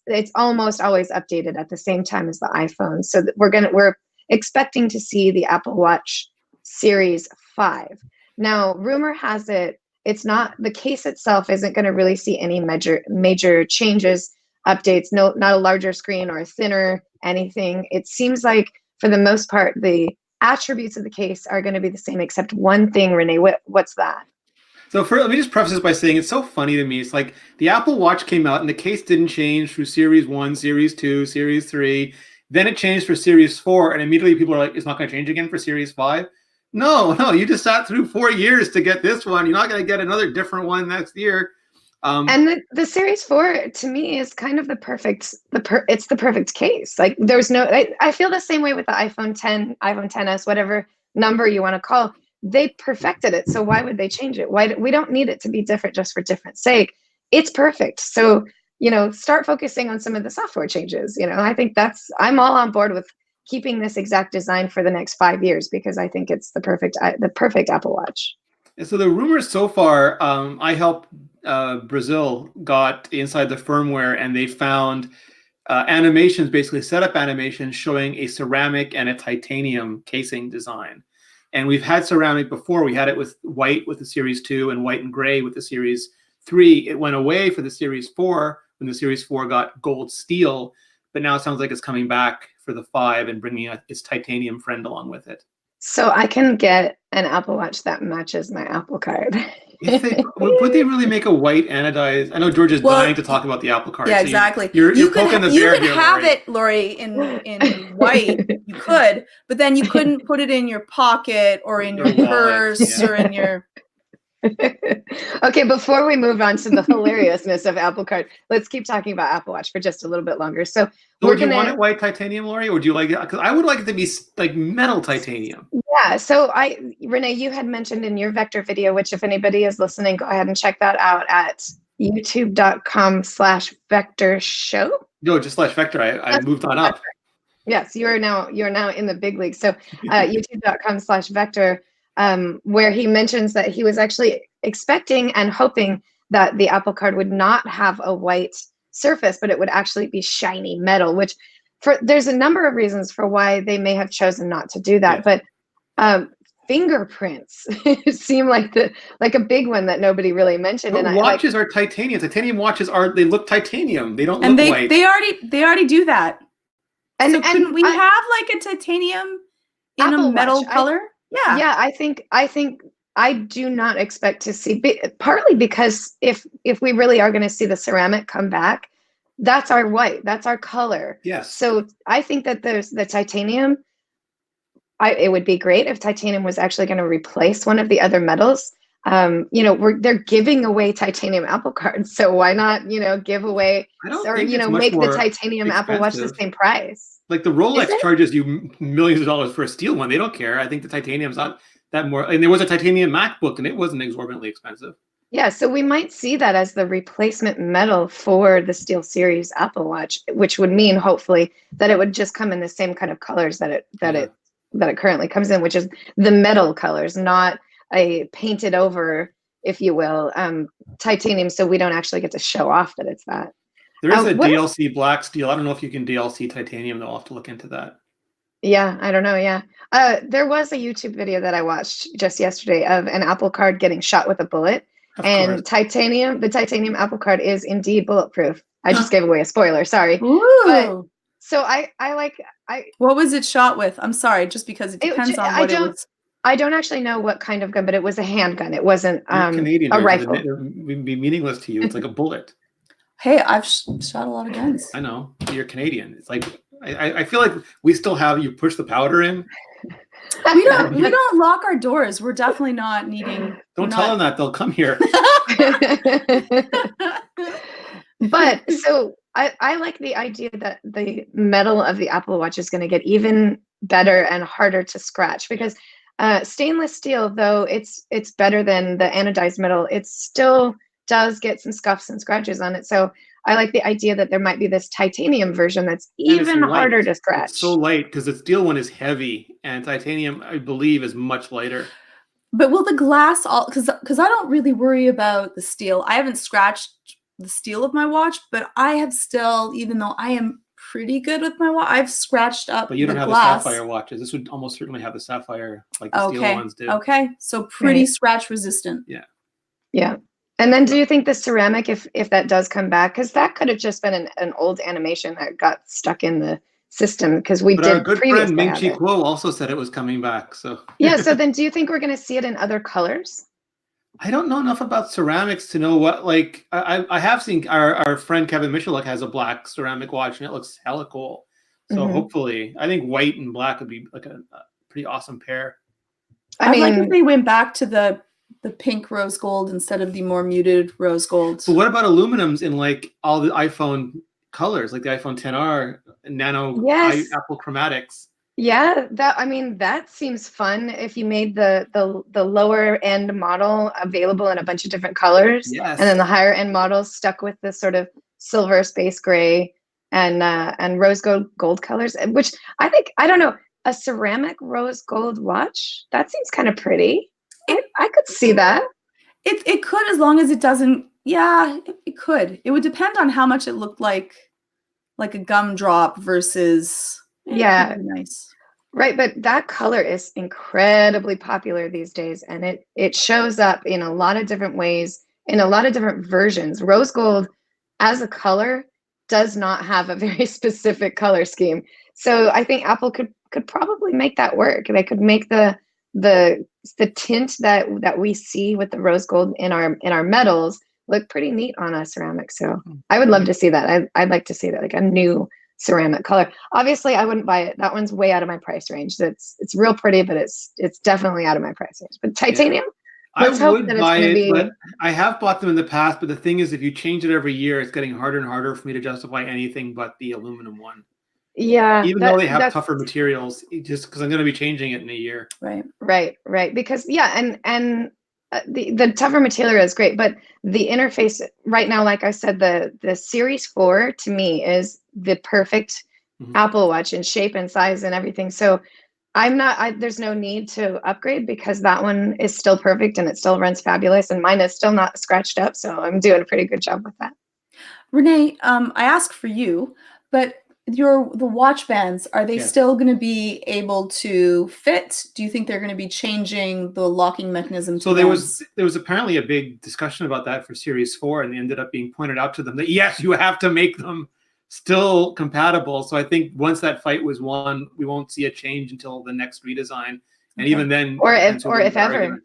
It's almost always updated at the same time as the iPhone. So we're expecting to see the Apple Watch Series 5. Now, rumor has it, it's not, the case itself isn't going to really see any major changes, updates, not a larger screen or a thinner anything. It seems like for the most part, the attributes of the case are going to be the same, except one thing, Renee. What's that?
So let me just preface this by saying it's so funny to me. It's like the Apple Watch came out and the case didn't change through Series 1, Series 2, Series 3. Then it changed for Series 4, and immediately people are like, it's not going to change again for Series 5. No, you just sat through 4 years to get this one. You're not going to get another different one next year.
And the Series 4 to me is kind of it's the perfect case. Like there's I feel the same way with the iPhone 10, iPhone 10s, whatever number you want to call. They perfected it. So why would they change it? We don't need it to be different just for different sake. It's perfect. So, start focusing on some of the software changes. I think I'm all on board with keeping this exact design for the next 5 years because I think it's the perfect Apple Watch.
And so the rumors so far, I helped Brazil got inside the firmware and they found animations, basically setup animations showing a ceramic and a titanium casing design. And we've had ceramic before. We had it with white with the Series 2 and white and gray with the Series 3. It went away for the Series 4 when the Series 4 got gold steel, but now it sounds like it's coming back for the 5 and bringing its titanium friend along with it.
So I can get an Apple Watch that matches my Apple Card.
Would they really make a white anodized? I know George is dying to talk about the Apple Card.
Yeah,
so
exactly.
You're
you
poking the
you
bear
could
here,
have
Lori.
it, Lori, in white. You could, but then you couldn't put it in your pocket or in your
wallet,
purse or in your.
Okay, before we move on to the hilariousness of Apple Card, let's keep talking about Apple Watch for just a little bit longer. So
would you want it white titanium, Lori, or would you like it? Because I would like it to be like metal titanium.
Yeah. So Renee, you had mentioned in your Vector video, which if anybody is listening, go ahead and check that out at youtube.com/Vector show.
No, just /Vector. I moved on up.
Yes, you're now in the big league. So youtube.com/Vector, where he mentions that he was actually expecting and hoping that the Apple Card would not have a white surface, but it would actually be shiny metal, which there's a number of reasons for why they may have chosen not to do that.
Yes.
But fingerprints seem like a big one that nobody really mentioned.
But
and
watches are titanium. Titanium watches they look titanium. They don't look white.
They already do that.
And,
so couldn't we have like a titanium in
Apple
a metal
Watch,
color?
Yeah, I think I do not expect to see, partly because if we really are going to see the ceramic come back, that's our white, that's our color.
Yes.
So I think that there's the titanium. It would be great if titanium was actually going to replace one of the other metals. They're giving away titanium Apple Cards, so why not, give away make the titanium Apple Watch the same price?
Like the Rolex charges you millions of dollars for a steel one. They don't care. I think the titanium's not that more. And there was a titanium MacBook, and it wasn't exorbitantly expensive.
Yeah, so we might see that as the replacement metal for the Steel Series Apple Watch, which would mean hopefully that it would just come in the same kind of colors that it currently comes in, which is the metal colors, not a painted over, if you will, titanium. So we don't actually get to show off that it's that.
There is a DLC black steel. I don't know if you can DLC titanium, though. I'll have to look into that.
Yeah, I don't know. Yeah. There was a YouTube video that I watched just yesterday of an Apple Card getting shot with a bullet. And the titanium Apple Card is indeed bulletproof. I just gave away a spoiler. Sorry.
Ooh.
But, so
what was it shot with? I'm sorry, just because it depends on what it was.
I don't actually know what kind of gun, but it was a handgun. It wasn't
Canadian,
a rifle.
It would be meaningless to you. It's like a bullet.
Hey, I've shot a lot of guns.
I know. You're Canadian. It's like I feel like we still have you push the powder in.
We don't lock our doors. We're definitely not needing.
Don't tell them that. They'll come here.
But so I like the idea that the metal of the Apple Watch is going to get even better and harder to scratch, because stainless steel, though it's better than the anodized metal, it still does get some scuffs and scratches on it. So I like the idea that there might be this titanium version that's even harder to scratch.
It's so light, because the steel one is heavy and titanium, I believe, is much lighter.
But will the glass because I don't really worry about the steel. I haven't scratched the steel of my watch, but I have still, even though I am pretty good with my watch, I've scratched up.
But you don't have
glass.
the sapphire watches. This would almost certainly have the sapphire like the steel ones do.
Okay, so pretty scratch resistant.
Yeah.
Yeah. And then do you think the ceramic, if that does come back, because that could have just been an old animation that got stuck in the system, because we did
our good friend Ming Chi
it.
Kuo also said it was coming back. So
yeah. So then do you think we're going to see it in other colors?
I don't know enough about ceramics to know what, like, I have seen our friend Kevin Michaluk has a black ceramic watch and it looks hella cool. So hopefully, I think white and black would be like a pretty awesome pair.
I like if they went back to the pink rose gold instead of the more muted rose gold.
But what about aluminums in like all the iPhone colors, like the iPhone XR Nano Apple Chromatics?
Yeah, that seems fun if you made the lower end model available in a bunch of different colors.
Yes.
And then the higher end models stuck with this sort of silver, space gray, and rose gold colors, which I think, I don't know, a ceramic rose gold watch, that seems kind of pretty. I could see that.
It could, as long as it doesn't. Yeah, it could. It would depend on how much it looked like like a gumdrop versus
Yeah.
nice.
Right, but that color is incredibly popular these days, and it shows up in a lot of different ways, in a lot of different versions. Rose gold as a color does not have a very specific color scheme. So I think Apple could probably make that work. They could make the tint that we see with the rose gold in our metals look pretty neat on a ceramic. So I would love to see that. I'd like to see that, like a new ceramic color. Obviously, I wouldn't buy it. That one's way out of my price range. It's real pretty, but it's definitely out of my price range. But titanium, let's hope that it's
buy
going to
it,
be.
but I have bought them in the past. But the thing is, if you change it every year, it's getting harder and harder for me to justify anything but the aluminum one.
Yeah,
Even though they have tougher materials, just because I'm going to be changing it in a year.
Right. Because and the tougher material is great, but the interface right now, like I said, the Series 4 to me is the perfect Apple Watch in shape and size and everything. So there's no need to upgrade because that one is still perfect and it still runs fabulous, and mine is still not scratched up. So I'm doing a pretty good job with that.
Renee, I ask for you, but the watch bands, are they still going to be able to fit? Do you think they're going to be changing the locking mechanism?
So there was apparently a big discussion about that for Series 4, and they ended up being pointed out to them that yes, you have to make them still compatible. So I think once that fight was won, we won't see a change until the next redesign, and even then,
or if ever.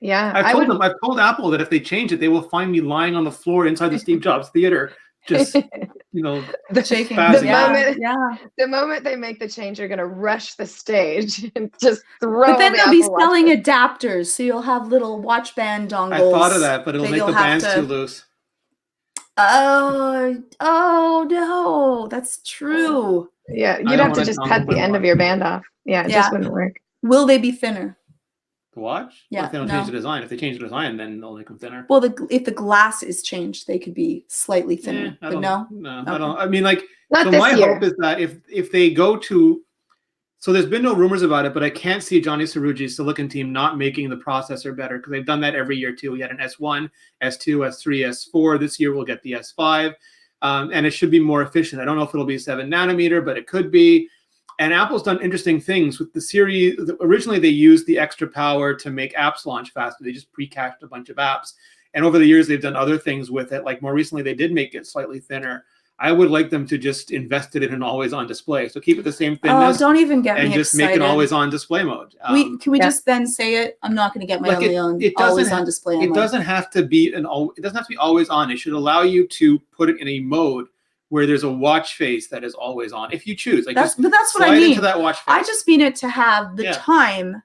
Yeah,
I've told Apple that if they change it, they will find me lying on the floor inside the Steve Jobs Theater, just
shaking.
The moment they make the change, you're gonna rush the stage and just throw.
But then they'll be selling adapters, so you'll have little watch band dongles.
I thought of that, but it'll make the bands too loose.
Oh no, that's true.
Yeah, you'd have to just cut the end of your band off. Yeah, it just wouldn't work.
Will they be thinner?
The watch?
Yeah.
Well, if they don't change the design. If they change the design, then they'll make them thinner.
Well, if the glass is changed, they could be slightly thinner.
I
but
don't. I don't. I mean, like,
not
so
this
my
year.
hope is that if they go to, so there's been no rumors about it, but I can't see Johnny Cerrugi's Silicon team not making the processor better, because they've done that every year too. We had an S1, S2, S3, S4. This year we'll get the S5, and it should be more efficient. I don't know if it'll be 7 nanometer, but it could be. And Apple's done interesting things with the series. Originally, they used the extra power to make apps launch faster. They just pre-cached a bunch of apps. And over the years, they've done other things with it. Like more recently, they did make it slightly thinner. I would like them to just invest it in an always-on display. So keep it the same thinness.
Oh, don't even get me
excited. And just make an always-on display mode.
Can we just then say it? I'm not going to get my always-on display.
It doesn't have to be always on. It should allow you to put it in a mode where there's a watch face that is always on, if you choose. Like
that's what I mean.
Into that watch face.
I just mean it to have the time.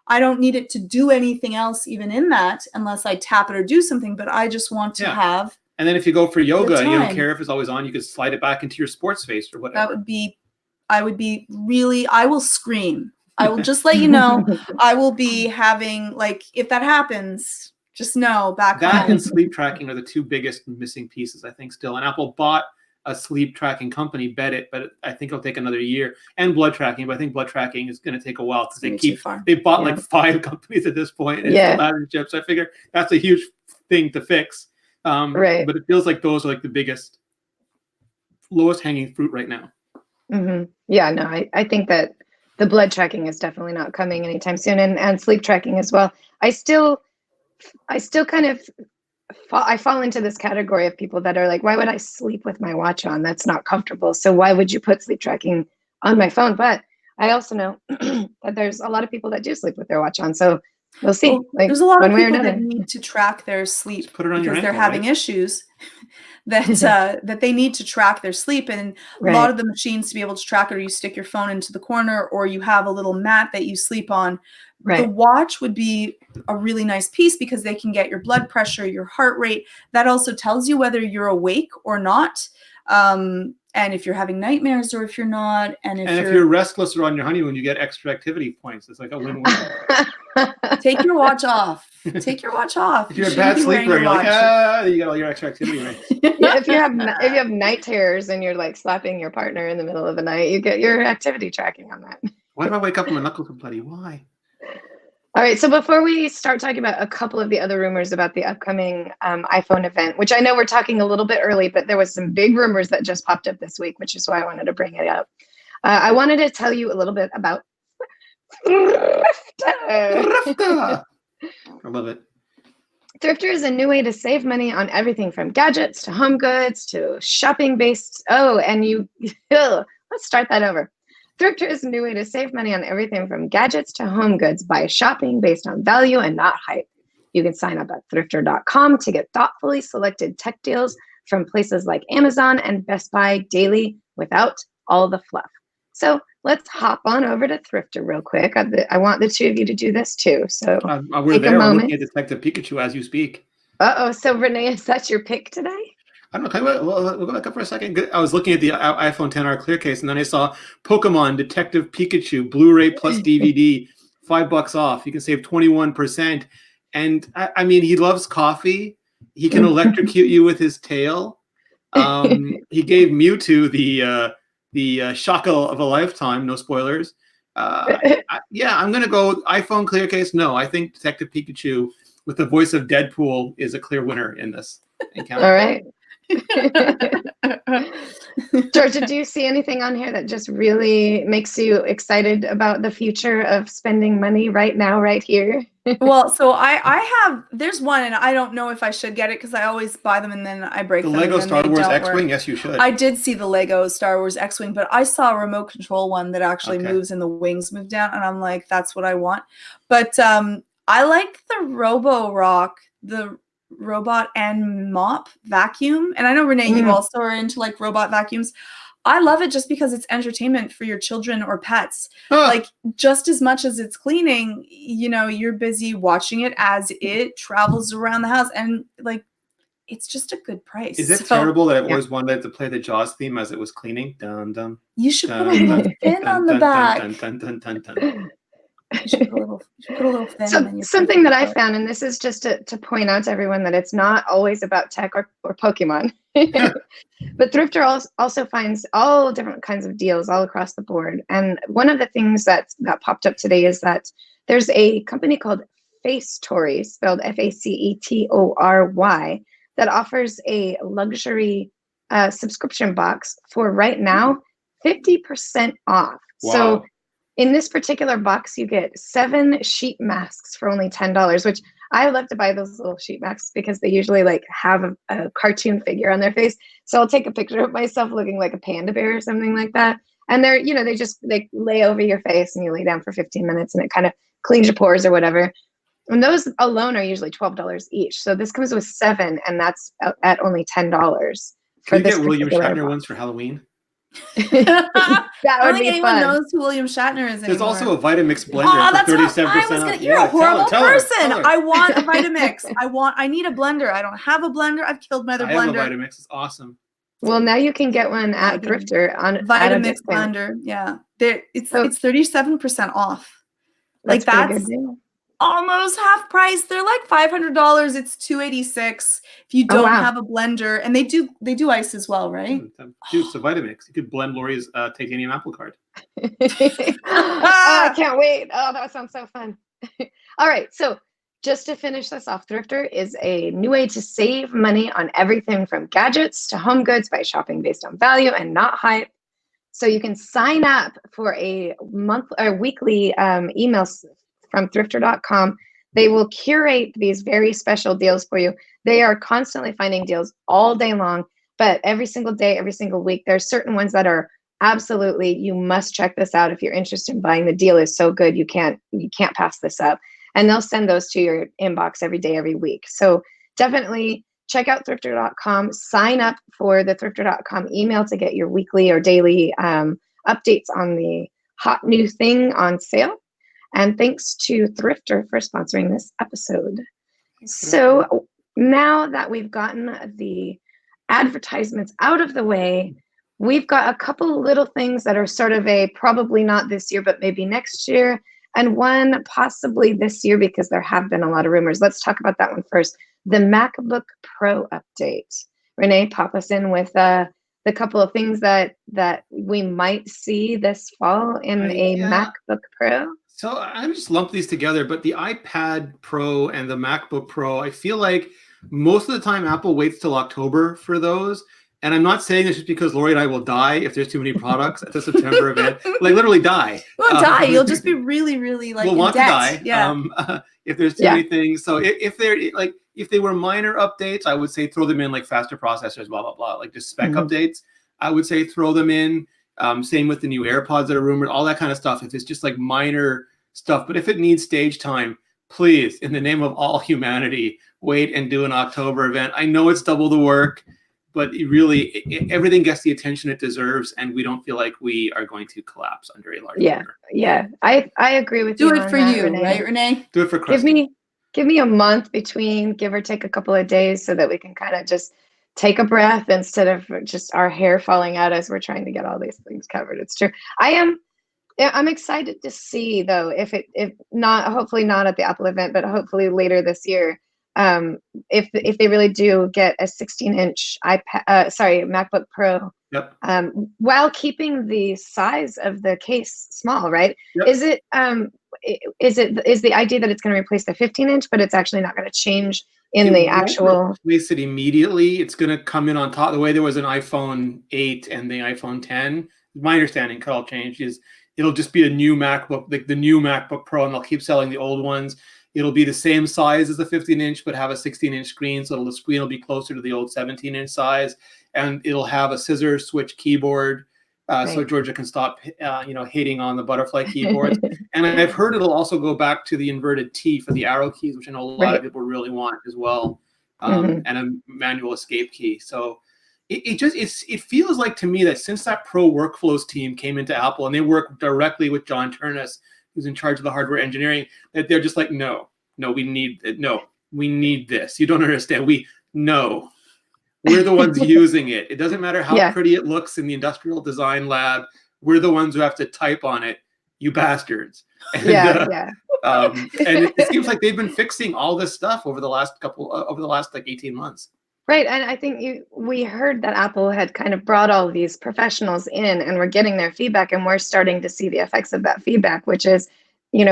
I don't need it to do anything else even in that, unless I tap it or do something. But I just want to have.
And then if you go for yoga and you don't care if it's always on, you can slide it back into your sports face or whatever.
I will scream. I will just let you know. I will be having, like, if that happens, just know
that home. And sleep tracking are the two biggest missing pieces, I think, still. And Apple bought a sleep tracking company, bet it, but I think it'll take another year. And blood tracking, but I think blood tracking is going to take a while because they bought like 5 companies at this point and still having chips. So I figure that's a huge thing to fix. But it feels like those are like the biggest, lowest hanging fruit right now.
Mm-hmm. Yeah, no, I think that the blood tracking is definitely not coming anytime soon, and sleep tracking as well. I still kind of I fall into this category of people that are like, why would I sleep with my watch on? That's not comfortable. So why would you put sleep tracking on my phone? But I also know that there's a lot of people that do sleep with their watch on. So we'll see.
Well, there's a lot of people that need to track their sleep because they're having issues that they need to track their sleep. And a lot of the machines to be able to track it, or you stick your phone into the corner, or you have a little mat that you sleep on. The watch would be a really nice piece because they can get your blood pressure, your heart rate. That also tells you whether you're awake or not. And if you're having nightmares or if you're not. And if
you're restless or on your honeymoon, you get extra activity points. It's like a win-win.
Take your watch off. Take your watch off.
If you're a bad sleeper, you're like, you got all your extra activity points.
Yeah, if you have night terrors and you're like slapping your partner in the middle of the night, you get your activity tracking on that.
Why do I wake up and my knuckles are bloody? Why?
All right, so before we start talking about a couple of the other rumors about the upcoming iPhone event, which I know we're talking a little bit early, but there was some big rumors that just popped up this week, which is why I wanted to bring it up. I wanted to tell you a little bit about Thrifter.
Thrifter. I love it.
Thrifter is a new way to save money on everything from gadgets to home goods to shopping-based. Oh, and let's start that over. Thrifter is a new way to save money on everything from gadgets to home goods by shopping based on value and not hype. You can sign up at thrifter.com to get thoughtfully selected tech deals from places like Amazon and Best Buy daily without all the fluff. So let's hop on over to Thrifter real quick. I want the two of you to do this too. So
we're
take
there.
a
We're
moment.
looking at Detective Pikachu as you speak.
Uh-oh, so Renee, is that your pick today?
I don't know. We'll go back up for a second. I was looking at the iPhone XR clear case, and then I saw Pokemon Detective Pikachu Blu-ray plus DVD, $5 off. You can save 21%. And I mean, he loves coffee. He can electrocute you with his tail. He gave Mewtwo the shackle of a lifetime. No spoilers. Yeah, I'm gonna go iPhone clear case. No, I think Detective Pikachu with the voice of Deadpool is a clear winner in this encounter.
All right. Georgia, do you see anything on here that just really makes you excited about the future of spending money right now, right here?
Well, so there's one, and I don't know if I should get it because I always buy them and then I break them.
The Lego
and then
Star
they
Wars
don't
X-Wing,
work.
yes, you should.
I did see the Lego Star Wars X-Wing, but I saw a remote control one that actually
Okay.
moves and the wings move down, and I'm like, that's what I want. But I like the Roborock, the robot and mop vacuum. And I know, Renee, you also are into like robot vacuums. I love it just because it's entertainment for your children or pets. Like, just as much as it's cleaning, you know, you're busy watching it as it travels around the house, and like, it's just a good price.
Is it terrible that I've always wanted to play the Jaws theme as it was cleaning? Dun, dun,
You should
dun,
put a little
dun,
fin
dun,
on the
dun,
back.
dun, dun, dun, dun, dun.
You should put a little fin.
So,
and then you
something that I found, and this is just to point out to everyone that it's not always about tech or Pokemon. But Thrifter also finds all different kinds of deals all across the board. And one of the things that popped up today is that there's a company called Facetory, spelled Facetory, that offers a luxury subscription box for right now 50% off.
Wow.
So in this particular box, you get 7 sheet masks for only $10, which I love to buy those little sheet masks because they usually like have a cartoon figure on their face. So I'll take a picture of myself looking like a panda bear or something like that. And they're, you know, they lay over your face and you lay down for 15 minutes and it kind of cleans your pores or whatever. And those alone are usually $12 each. So this comes with 7, and that's at only $10.
Can you get William Shatner ones for Halloween?
That
I
would
don't think
be
anyone
fun.
knows who William Shatner is anymore.
There's also a Vitamix blender
Oh, that's
for
what
37% off.
You're a horrible person.
Tell her.
I want a Vitamix. I need a blender. I don't have a blender. I've killed my other blender.
I have a Vitamix. It's awesome.
Well, now you can get one at Thrifter on
Vitamix blender. Yeah, it's 37% off. Like that's almost half price. They're like $500. It's $286 if you don't have a blender, and they do ice as well, right?
Dude, it's a Vitamix. You could blend Lori's titanium apple card.
I can't wait. Oh, that sounds so fun. All right, so just to finish this off, Thrifter is a new way to save money on everything from gadgets to home goods by shopping based on value and not hype. So you can sign up for a weekly emails from thrifter.com. They will curate these very special deals for you. They are constantly finding deals all day long, but every single day, every single week, there's certain ones that are absolutely, you must check this out if you're interested in buying. The deal is so good, you can't pass this up. And they'll send those to your inbox every day, every week. So definitely check out thrifter.com, sign up for the thrifter.com email to get your weekly or daily updates on the hot new thing on sale. And thanks to Thrifter for sponsoring this episode. So now that we've gotten the advertisements out of the way, we've got a couple little things that are sort of a probably not this year, but maybe next year, and one possibly this year because there have been a lot of rumors. Let's talk about that one first. The MacBook Pro update. Renee, pop us in with the couple of things that we might see this fall in a MacBook Pro.
So I just lump these together, but the iPad Pro and the MacBook Pro, I feel like most of the time Apple waits till October for those. And I'm not saying this just because Lori and I will die if there's too many products at the September event. Like literally die.
You won't die. You'll just be really, really like
we'll
in
want
debt.
to die.
Yeah.
If there's too many things. So if they're like, if they were minor updates, I would say throw them in like faster processors, blah, blah, blah, like just spec updates. I would say throw them in. Same with the new AirPods that are rumored, all that kind of stuff. If it's just like minor stuff, but if it needs stage time, please, in the name of all humanity, wait and do an October event. I know it's double the work, but everything gets the attention it deserves, and we don't feel like we are going to collapse under a large order.
Yeah. I agree with you.
Do it for you,
Renee.
right, Renee?
Do it for Kristen.
Give me a month between, give or take a couple of days, so that we can kind of just take a breath instead of just our hair falling out as we're trying to get all these things covered. It's true. I'm excited to see, though, if not, hopefully not at the Apple event, but hopefully later this year, if they really do get a 16-inch MacBook Pro, while keeping the size of the case small, right? Yep. Is the idea that it's going to replace the 15-inch, but it's actually not going to change in the actual?
Replace it immediately. It's going to come in on top. The way there was an iPhone 8 and the iPhone 10, my understanding, could all change, is it'll just be a new MacBook, like the new MacBook Pro, and they'll keep selling the old ones. It'll be the same size as the 15-inch, but have a 16-inch screen, so the screen will be closer to the old 17-inch size, and it'll have a scissor switch keyboard, so Georgia can stop, hating on the butterfly keyboards. And I've heard it'll also go back to the inverted T for the arrow keys, which I know a lot of people really want as well, and a manual escape key. So it feels like to me that since that Pro Workflows team came into Apple and they work directly with John Turnus, who's in charge of the hardware engineering, that they're just like, no, we need this. You don't understand. We're the ones using it. It doesn't matter how pretty it looks in the industrial design lab. We're the ones who have to type on it, you bastards. And, and it seems like they've been fixing all this stuff over the last 18 months.
Right, and I think we heard that Apple had kind of brought all of these professionals in, and we're getting their feedback, and we're starting to see the effects of that feedback, which is,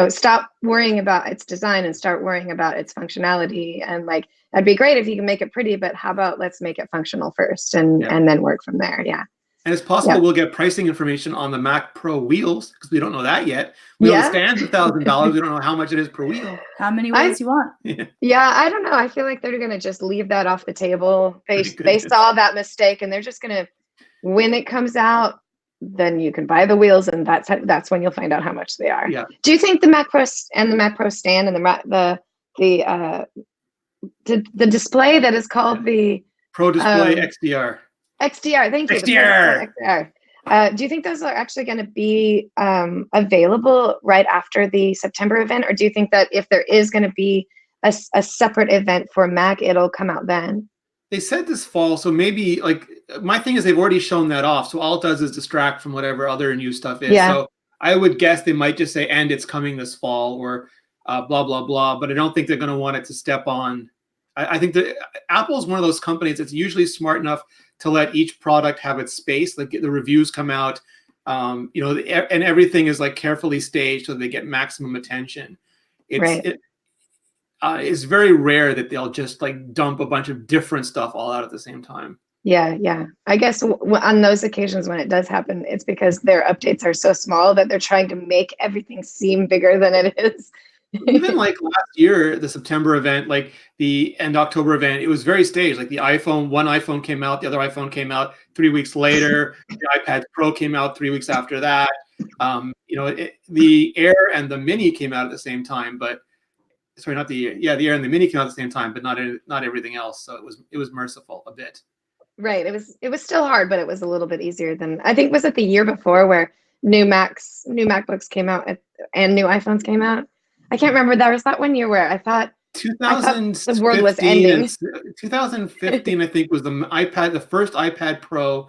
stop worrying about its design and start worrying about its functionality. And like, that'd be great if you can make it pretty, but how about let's make it functional first and then work from there. Yeah.
And it's possible we'll get pricing information on the Mac Pro wheels, because we don't know that yet. We understand $1,000. We don't know how much it is per wheel.
How many wheels you want?
Yeah, I don't know. I feel like they're going to just leave that off the table. They saw that mistake, and they're just going to, when it comes out, then you can buy the wheels, and that's when you'll find out how much they are. Yeah. Do you think the Mac Pro and the Mac Pro stand and the display that is called the
Pro Display XDR?
XDR, thank you.
XDR.
Do you think those are actually going to be available right after the September event, or do you think that if there is going to be a separate event for Mac, it'll come out then?
They said this fall, so maybe, like, my thing is they've already shown that off, so all it does is distract from whatever other new stuff is. So I would guess they might just say, and it's coming this fall, or blah, blah, blah, but I don't think they're going to want it to step on. I think that Apple's one of those companies that's usually smart enough to let each product have its space, like the reviews come out, and everything is like carefully staged so they get maximum attention. It's very rare that they'll just like dump a bunch of different stuff all out at the same time.
Yeah. I guess on those occasions when it does happen, it's because their updates are so small that they're trying to make everything seem bigger than it is.
Even like last year, the September event, like the end October event, it was very staged. Like one iPhone came out, the other iPhone came out 3 weeks later. The iPad Pro came out 3 weeks after that. The Air and the Mini came out at the same time, but sorry, not the Air and the Mini came out at the same time, but not everything else. So it was merciful a bit.
Right. It was still hard, but it was a little bit easier than, I think, was it the year before where new MacBooks came out and new iPhones came out? I can't remember. There was that one year where I thought the world was ending.
2015, I think, was the first iPad Pro,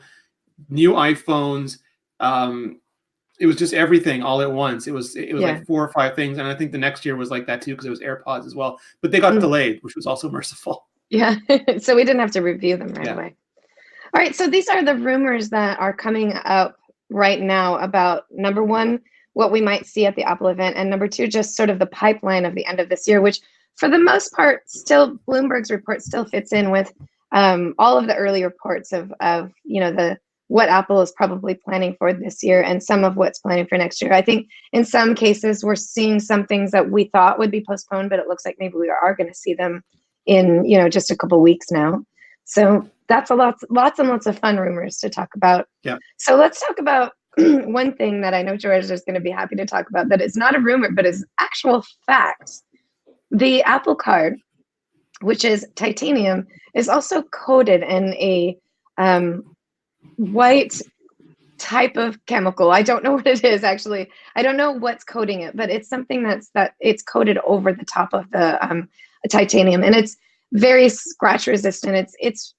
new iPhones. It was just everything all at once. It was like 4 or 5 things, and I think the next year was like that too because it was AirPods as well. But they got delayed, which was also merciful.
Yeah, so we didn't have to review them right away. All right, so these are the rumors that are coming up right now about, number one, what we might see at the Apple event, and number two, just sort of the pipeline of the end of this year, which for the most part, still Bloomberg's report still fits in with all of the early reports of the what Apple is probably planning for this year and some of what's planning for next year. I think in some cases we're seeing some things that we thought would be postponed, but it looks like maybe we are going to see them in just a couple weeks now. So that's lots and lots of fun rumors to talk about.
Yeah.
So let's talk about one thing that I know George is going to be happy to talk about that is not a rumor, but is actual fact. The Apple Card, which is titanium, is also coated in a white type of chemical. I don't know what it is, actually. I don't know what's coating it, but it's something that it's coated over the top of the titanium, and it's very scratch resistant. It's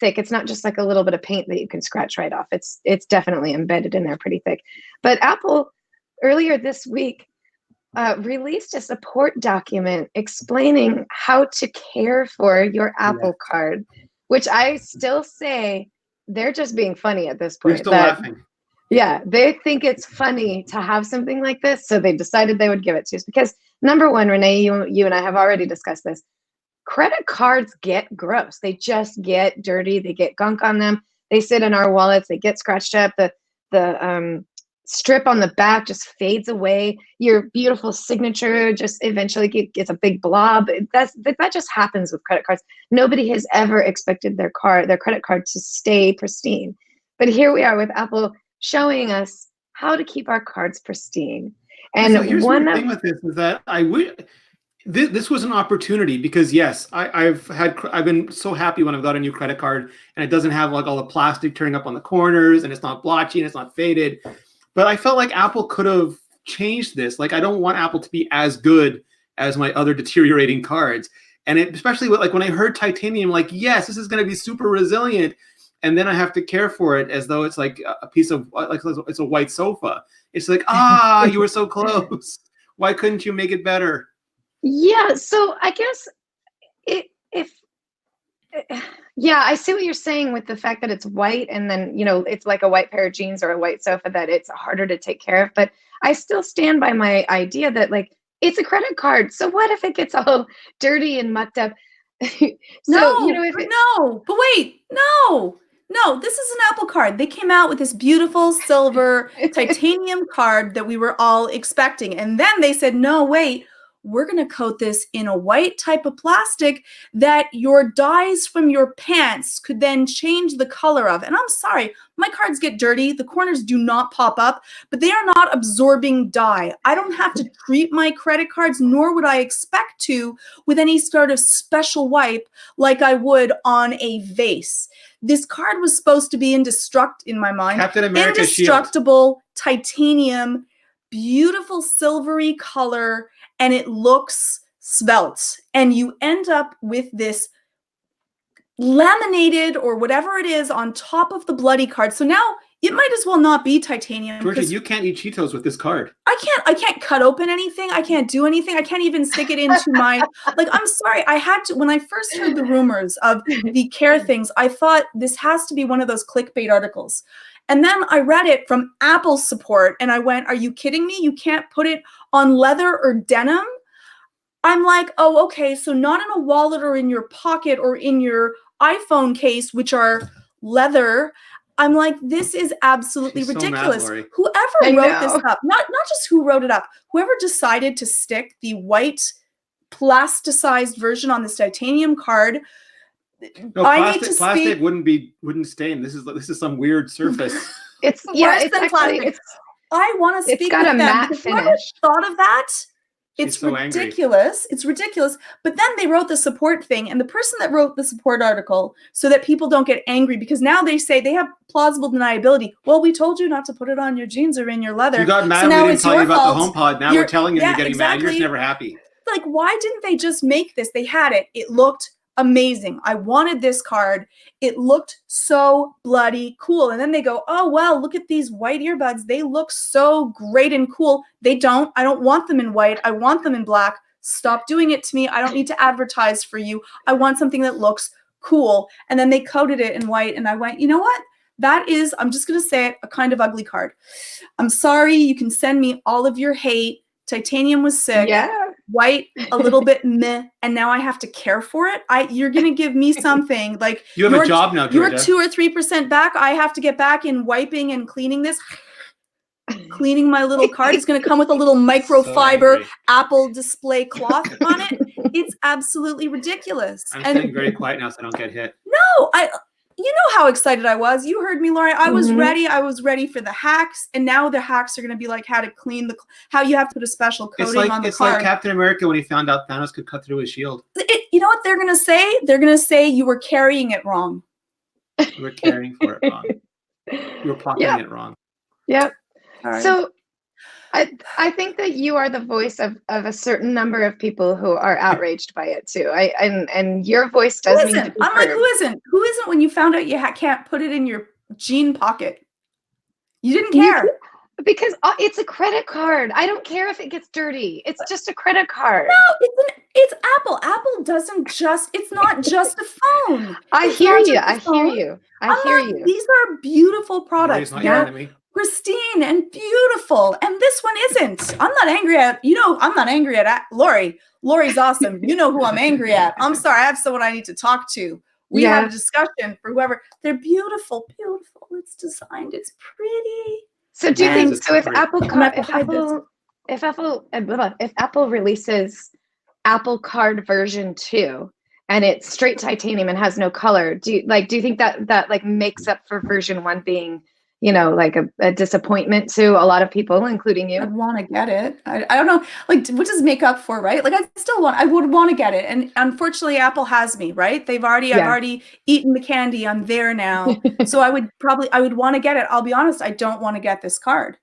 thick. It's not just like a little bit of paint that you can scratch right off. It's definitely embedded in there pretty thick. But Apple earlier this week released a support document explaining how to care for your Apple Card, which I still say they're just being funny at this point.
You're still laughing.
Yeah, they think it's funny to have something like this, so they decided they would give it to us. Because number one, Renee, you and I have already discussed this. Credit cards get gross. They just get dirty. They get gunk on them. They sit in our wallets. They get scratched up. The strip on the back just fades away. Your beautiful signature just eventually gets a big blob. That just happens with credit cards. Nobody has ever expected their credit card to stay pristine. But here we are with Apple showing us how to keep our cards pristine. And
so here's the thing with this is that this was an opportunity because yes, I've been so happy when I've got a new credit card and it doesn't have like all the plastic turning up on the corners and it's not blotchy and it's not faded. But I felt like Apple could have changed this. Like I don't want Apple to be as good as my other deteriorating cards. And especially with, like when I heard titanium, like yes, this is going to be super resilient. And then I have to care for it as though it's like a piece of like it's a white sofa. It's like you were so close. Why couldn't you make it better?
Yeah, so I guess I see what you're saying with the fact that it's white and then, it's like a white pair of jeans or a white sofa that it's harder to take care of. But I still stand by my idea that like, it's a credit card. So what if it gets all dirty and mucked up? But
wait, no, this is an Apple card. They came out with this beautiful silver titanium card that we were all expecting. And then they said, no, wait, we're going to coat this in a white type of plastic that your dyes from your pants could then change the color of. And I'm sorry, my cards get dirty. The corners do not pop up, but they are not absorbing dye. I don't have to treat my credit cards, nor would I expect to with any sort of special wipe like I would on a vase. This card was supposed to be in my mind,
Captain America
indestructible titanium, beautiful silvery color, and it looks svelte. And you end up with this laminated or whatever it is on top of the bloody card. So now it might as well not be titanium.
Georgia, you can't eat Cheetos with this card.
I can't cut open anything. I can't do anything. I can't even stick it into my, I'm sorry. I had to, when I first heard the rumors of the care things, I thought this has to be one of those clickbait articles. And then I read it from Apple's support and I went, are you kidding me? You can't put it on leather or denim? I'm like, oh, okay. So not in a wallet or in your pocket or in your iPhone case, which are leather. I'm like, this is absolutely ridiculous.
So mad,
whoever wrote this up, not just who wrote it up, whoever decided to stick the white plasticized version on this titanium card.
No, plastic wouldn't stain. This is some weird surface.
It's worse than plastic. I want to speak
it's got
with
a
them
matte
because
finish.
when I thought of that, it's
so
ridiculous.
Angry.
It's ridiculous. But then they wrote the support thing, and the person that wrote the support article, so that people don't get angry, because now they say they have plausible deniability. Well, we told you not to put it on your jeans or in your leather.
You got mad
so
when
now
we didn't
it's
tell you
your
about
fault.
the HomePod. Now we're telling you you're getting mad. You're just never happy.
Like, why didn't they just make this? They had it. It looked amazing. I wanted this card. It looked so bloody cool. And then they go, oh, well, look at these white earbuds. They look so great and cool. They don't. I don't want them in white. I want them in black. Stop doing it to me. I don't need to advertise for you. I want something that looks cool. And then they coated it in white. And I went, you know what? That is, I'm just going to say it, a kind of ugly card. I'm sorry. You can send me all of your hate. Titanium was sick.
Yeah.
White, a little bit meh, and now I have to care for it. You're going to give me something like
You have a job now, Georgia.
You're 2 or 3% back. I have to get back in wiping and cleaning this. Cleaning my little card. It's going to come with a little microfiber Apple display cloth on it. It's absolutely ridiculous.
I'm staying very quiet now so I don't get hit.
No, you know how excited I was. You heard me, Lori. I was ready. I was ready for the hacks, and now the hacks are going to be like how to clean how you have to put a special coating on the card.
It's like Captain America when he found out Thanos could cut through his shield.
You know what they're going to say? They're going to say you were carrying it wrong.
You were caring for it wrong. You were pocketing it wrong.
Yep.
Right.
So I think that you are the voice of a certain number of people who are outraged by it too. And your voice does mean to be
I'm like,
heard.
who isn't? Who isn't when you found out you can't put it in your jean pocket? You didn't care.
Because it's a credit card. I don't care if it gets dirty. It's just a credit card.
No, it's Apple. Apple doesn't just, it's not just a phone.
I hear you. I hear you. I hear you.
These are beautiful products. They're pristine and beautiful. And this one isn't. I'm not angry at, I'm not angry at Lori. Lori's awesome. You know who I'm angry at. I'm sorry. I have someone I need to talk to. We had a discussion for whoever. They're beautiful, beautiful. It's designed. It's pretty.
So do you think so? If Apple releases Apple Card version 2 and it's straight titanium and has no color, do you think that makes up for version 1 being like a disappointment to a lot of people, including you?
I'd want to get it. I don't know, what does make up for, right? I would want to get it. And unfortunately, Apple has me, right? I've already eaten the candy. I'm there now. So I would want to get it. I'll be honest, I don't want to get this card.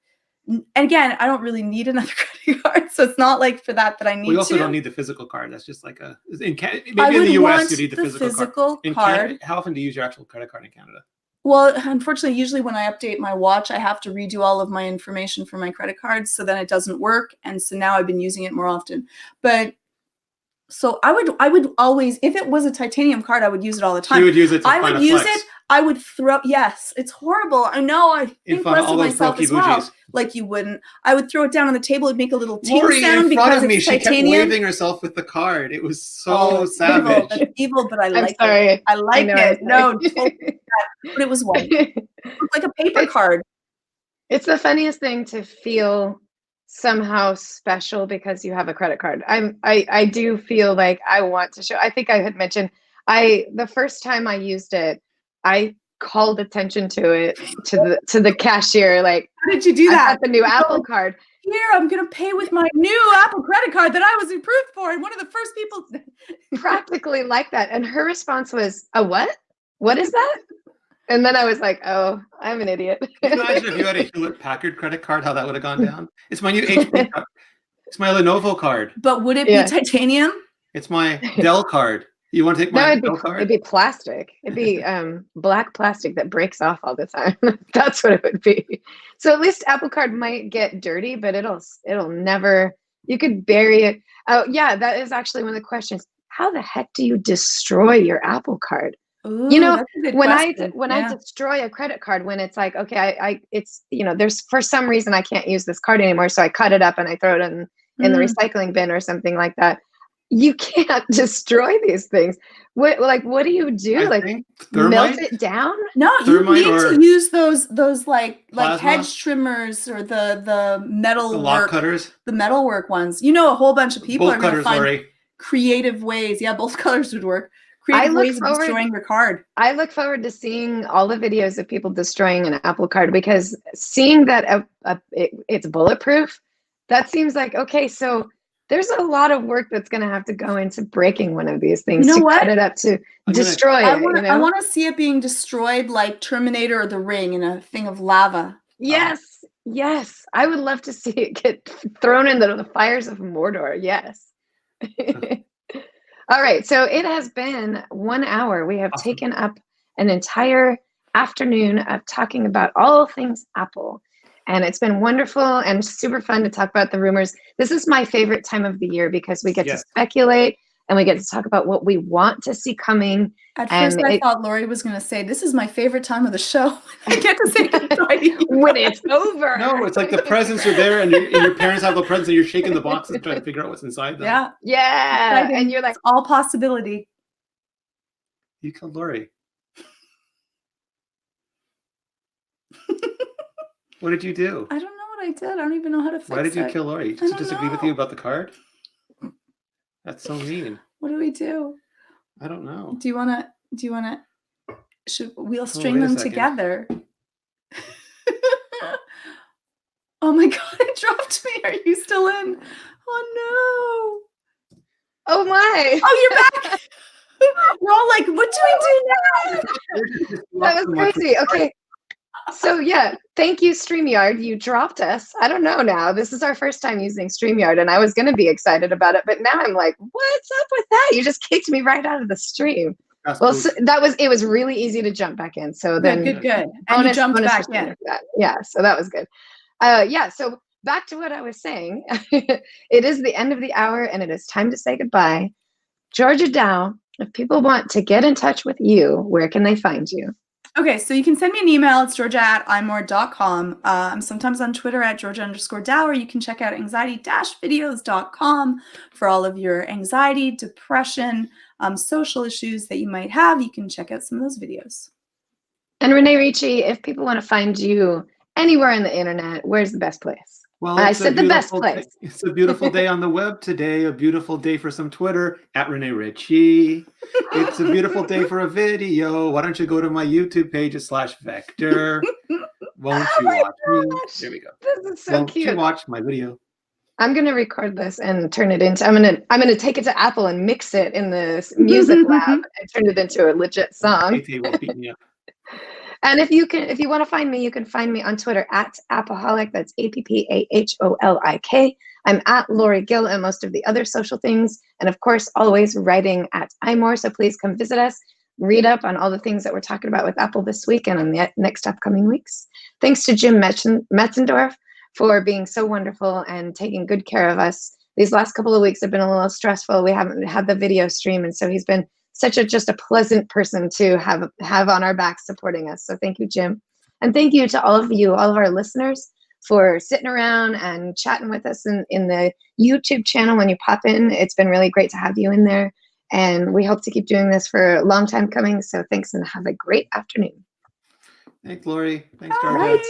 And again, I don't really need another credit card. So it's not like for that I need to.
We also don't need the physical card. That's just like maybe in the US you need the physical card. Canada, how often do you use your actual credit card in Canada?
Well, unfortunately, usually when I update my watch, I have to redo all of my information for my credit cards. So then it doesn't work. And so now I've been using it more often. But so I would always, if it was a titanium card, I would use it all the time.
You would use it to
I would use it. I would throw, yes, it's horrible. I know, I think less of myself as well. Like you wouldn't. I would throw it down on the table. It'd make a little ting sound because it's titanium.
She kept waving herself with the card. It was so savage.
Evil. That's evil, but I like
it.
I like it. No, but it was white. It looked like a paper card.
It's the funniest thing to feel somehow special because you have a credit card. I do feel like I want to show. I think I had mentioned the first time I used it, I called attention to it to the cashier. Like,
how did you do that?
I got the new Apple card.
Here, I'm gonna pay with my new Apple credit card that I was approved for, and one of the first people
practically like that. And her response was, "A what? What is that?" And then I was like, "Oh, I'm an idiot."
Can you imagine if you had a Hewlett-Packard credit card, how that would have gone down? It's my new HP card. It's my Lenovo card.
But would it be titanium?
It's my Dell card. You want to take my Dell card?
It'd be plastic. It'd be black plastic that breaks off all the time. That's what it would be. So at least Apple Card might get dirty, but it'll never. You could bury it. Oh yeah, that is actually one of the questions. How the heck do you destroy your Apple Card?
Ooh,
when I destroy a credit card, when it's like, okay, it's there's for some reason I can't use this card anymore, so I cut it up and I throw it in the recycling bin or something like that. You can't destroy these things. What do you do? Melt it down?
No, you need to use those like hedge trimmers or the metal
the lock cutters,
the metalwork ones. A whole bunch of people
bolt
are going to find
Lori.
Creative ways. Yeah, both colors would work. Creative ways of destroying your card.
I look forward to seeing all the videos of people destroying an Apple Card, because seeing that it's bulletproof, that seems like, okay, so there's a lot of work that's going to have to go into breaking one of these things cut it up to destroy it.
I want to see it being destroyed like Terminator or The Ring in a thing of lava.
Yes. I would love to see it get thrown into the fires of Mordor. Yes. All right. So it has been 1 hour. We have taken up an entire afternoon of talking about all things Apple. And it's been wonderful and super fun to talk about the rumors. This is my favorite time of the year because we get to speculate and we get to talk about what we want to see coming.
At
And
first, I thought Lori was going to say, "This is my favorite time of the show. I get to say goodbye to you."
when it's over.
No, it's like the presents are there, and your parents have the presents, and you're shaking the boxes trying to figure out what's inside them.
Yeah.
Yeah.
Exciting.
And you're like,
It's all possibility.
You killed Lori. What did you do?
I don't know what I did. I don't even know how to fix it.
Why did you kill Lori?
I
To
don't
disagree with
know.
you about the card? That's so mean.
What do we do?
I don't know.
Do you wanna should we'll string
wait a
them
second.
together? Oh my god, it dropped me. Are you still in? Oh no.
oh my.
Oh, you're back. We're all like, what do we do now?
That was crazy. Okay. So yeah, thank you, StreamYard. You dropped us. I don't know now. This is our first time using StreamYard, and I was going to be excited about it, but now I'm like, what's up with that? You just kicked me right out of the stream. Well, so it was really easy to jump back in. So then
Good. And you jumped back in.
Yeah, so that was good. Yeah, so back to what I was saying. It is the end of the hour, and it is time to say goodbye. Georgia Dow, if people want to get in touch with you, where can they find you?
Okay, so you can send me an email. It's georgia@imore.com. I'm sometimes on Twitter at Georgia_Dow, or you can check out anxiety-videos.com for all of your anxiety, depression, social issues that you might have. You can check out some of those videos.
And Renee Ricci, if people want to find you anywhere on the internet, where's the best place?
Well,
I said the best place.
It's a beautiful day on the web today. A beautiful day for some Twitter at Renee Ricci. It's a beautiful day for a video. Why don't you go to my YouTube page /Vector? Won't you watch me? There we go.
This is so cute.
Won't you watch my video?
I'm gonna record this and turn it into. I'm gonna take it to Apple and mix it in the music lab and turn it into a legit song.
AT will beat me up.
And if you want to find me, you can find me on Twitter at Appaholic. That's APPAHOLIK. I'm at Lori Gill and most of the other social things. And of course, always writing at iMore. So please come visit us, read up on all the things that we're talking about with Apple this week and on the next upcoming weeks. Thanks to Jim Metzendorf for being so wonderful and taking good care of us. These last couple of weeks have been a little stressful. We haven't had the video stream. And so he's been just a pleasant person to have on our back supporting us. So thank you, Jim. And thank you to all of you, all of our listeners, for sitting around and chatting with us in the YouTube channel when you pop in. It's been really great to have you in there. And we hope to keep doing this for a long time coming. So thanks and have a great afternoon.
Thanks, Lori. Thanks, Georgia.
Right.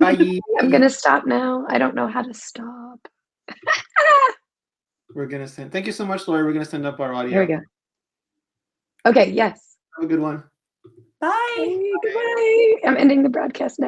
Bye.
I'm going to stop now. I don't know how to stop.
We're going to send. Thank you so much, Lori. We're going to send up our audio.
Here we go. Okay, yes.
Have a good one.
Bye.
Hey, goodbye. I'm ending the broadcast now.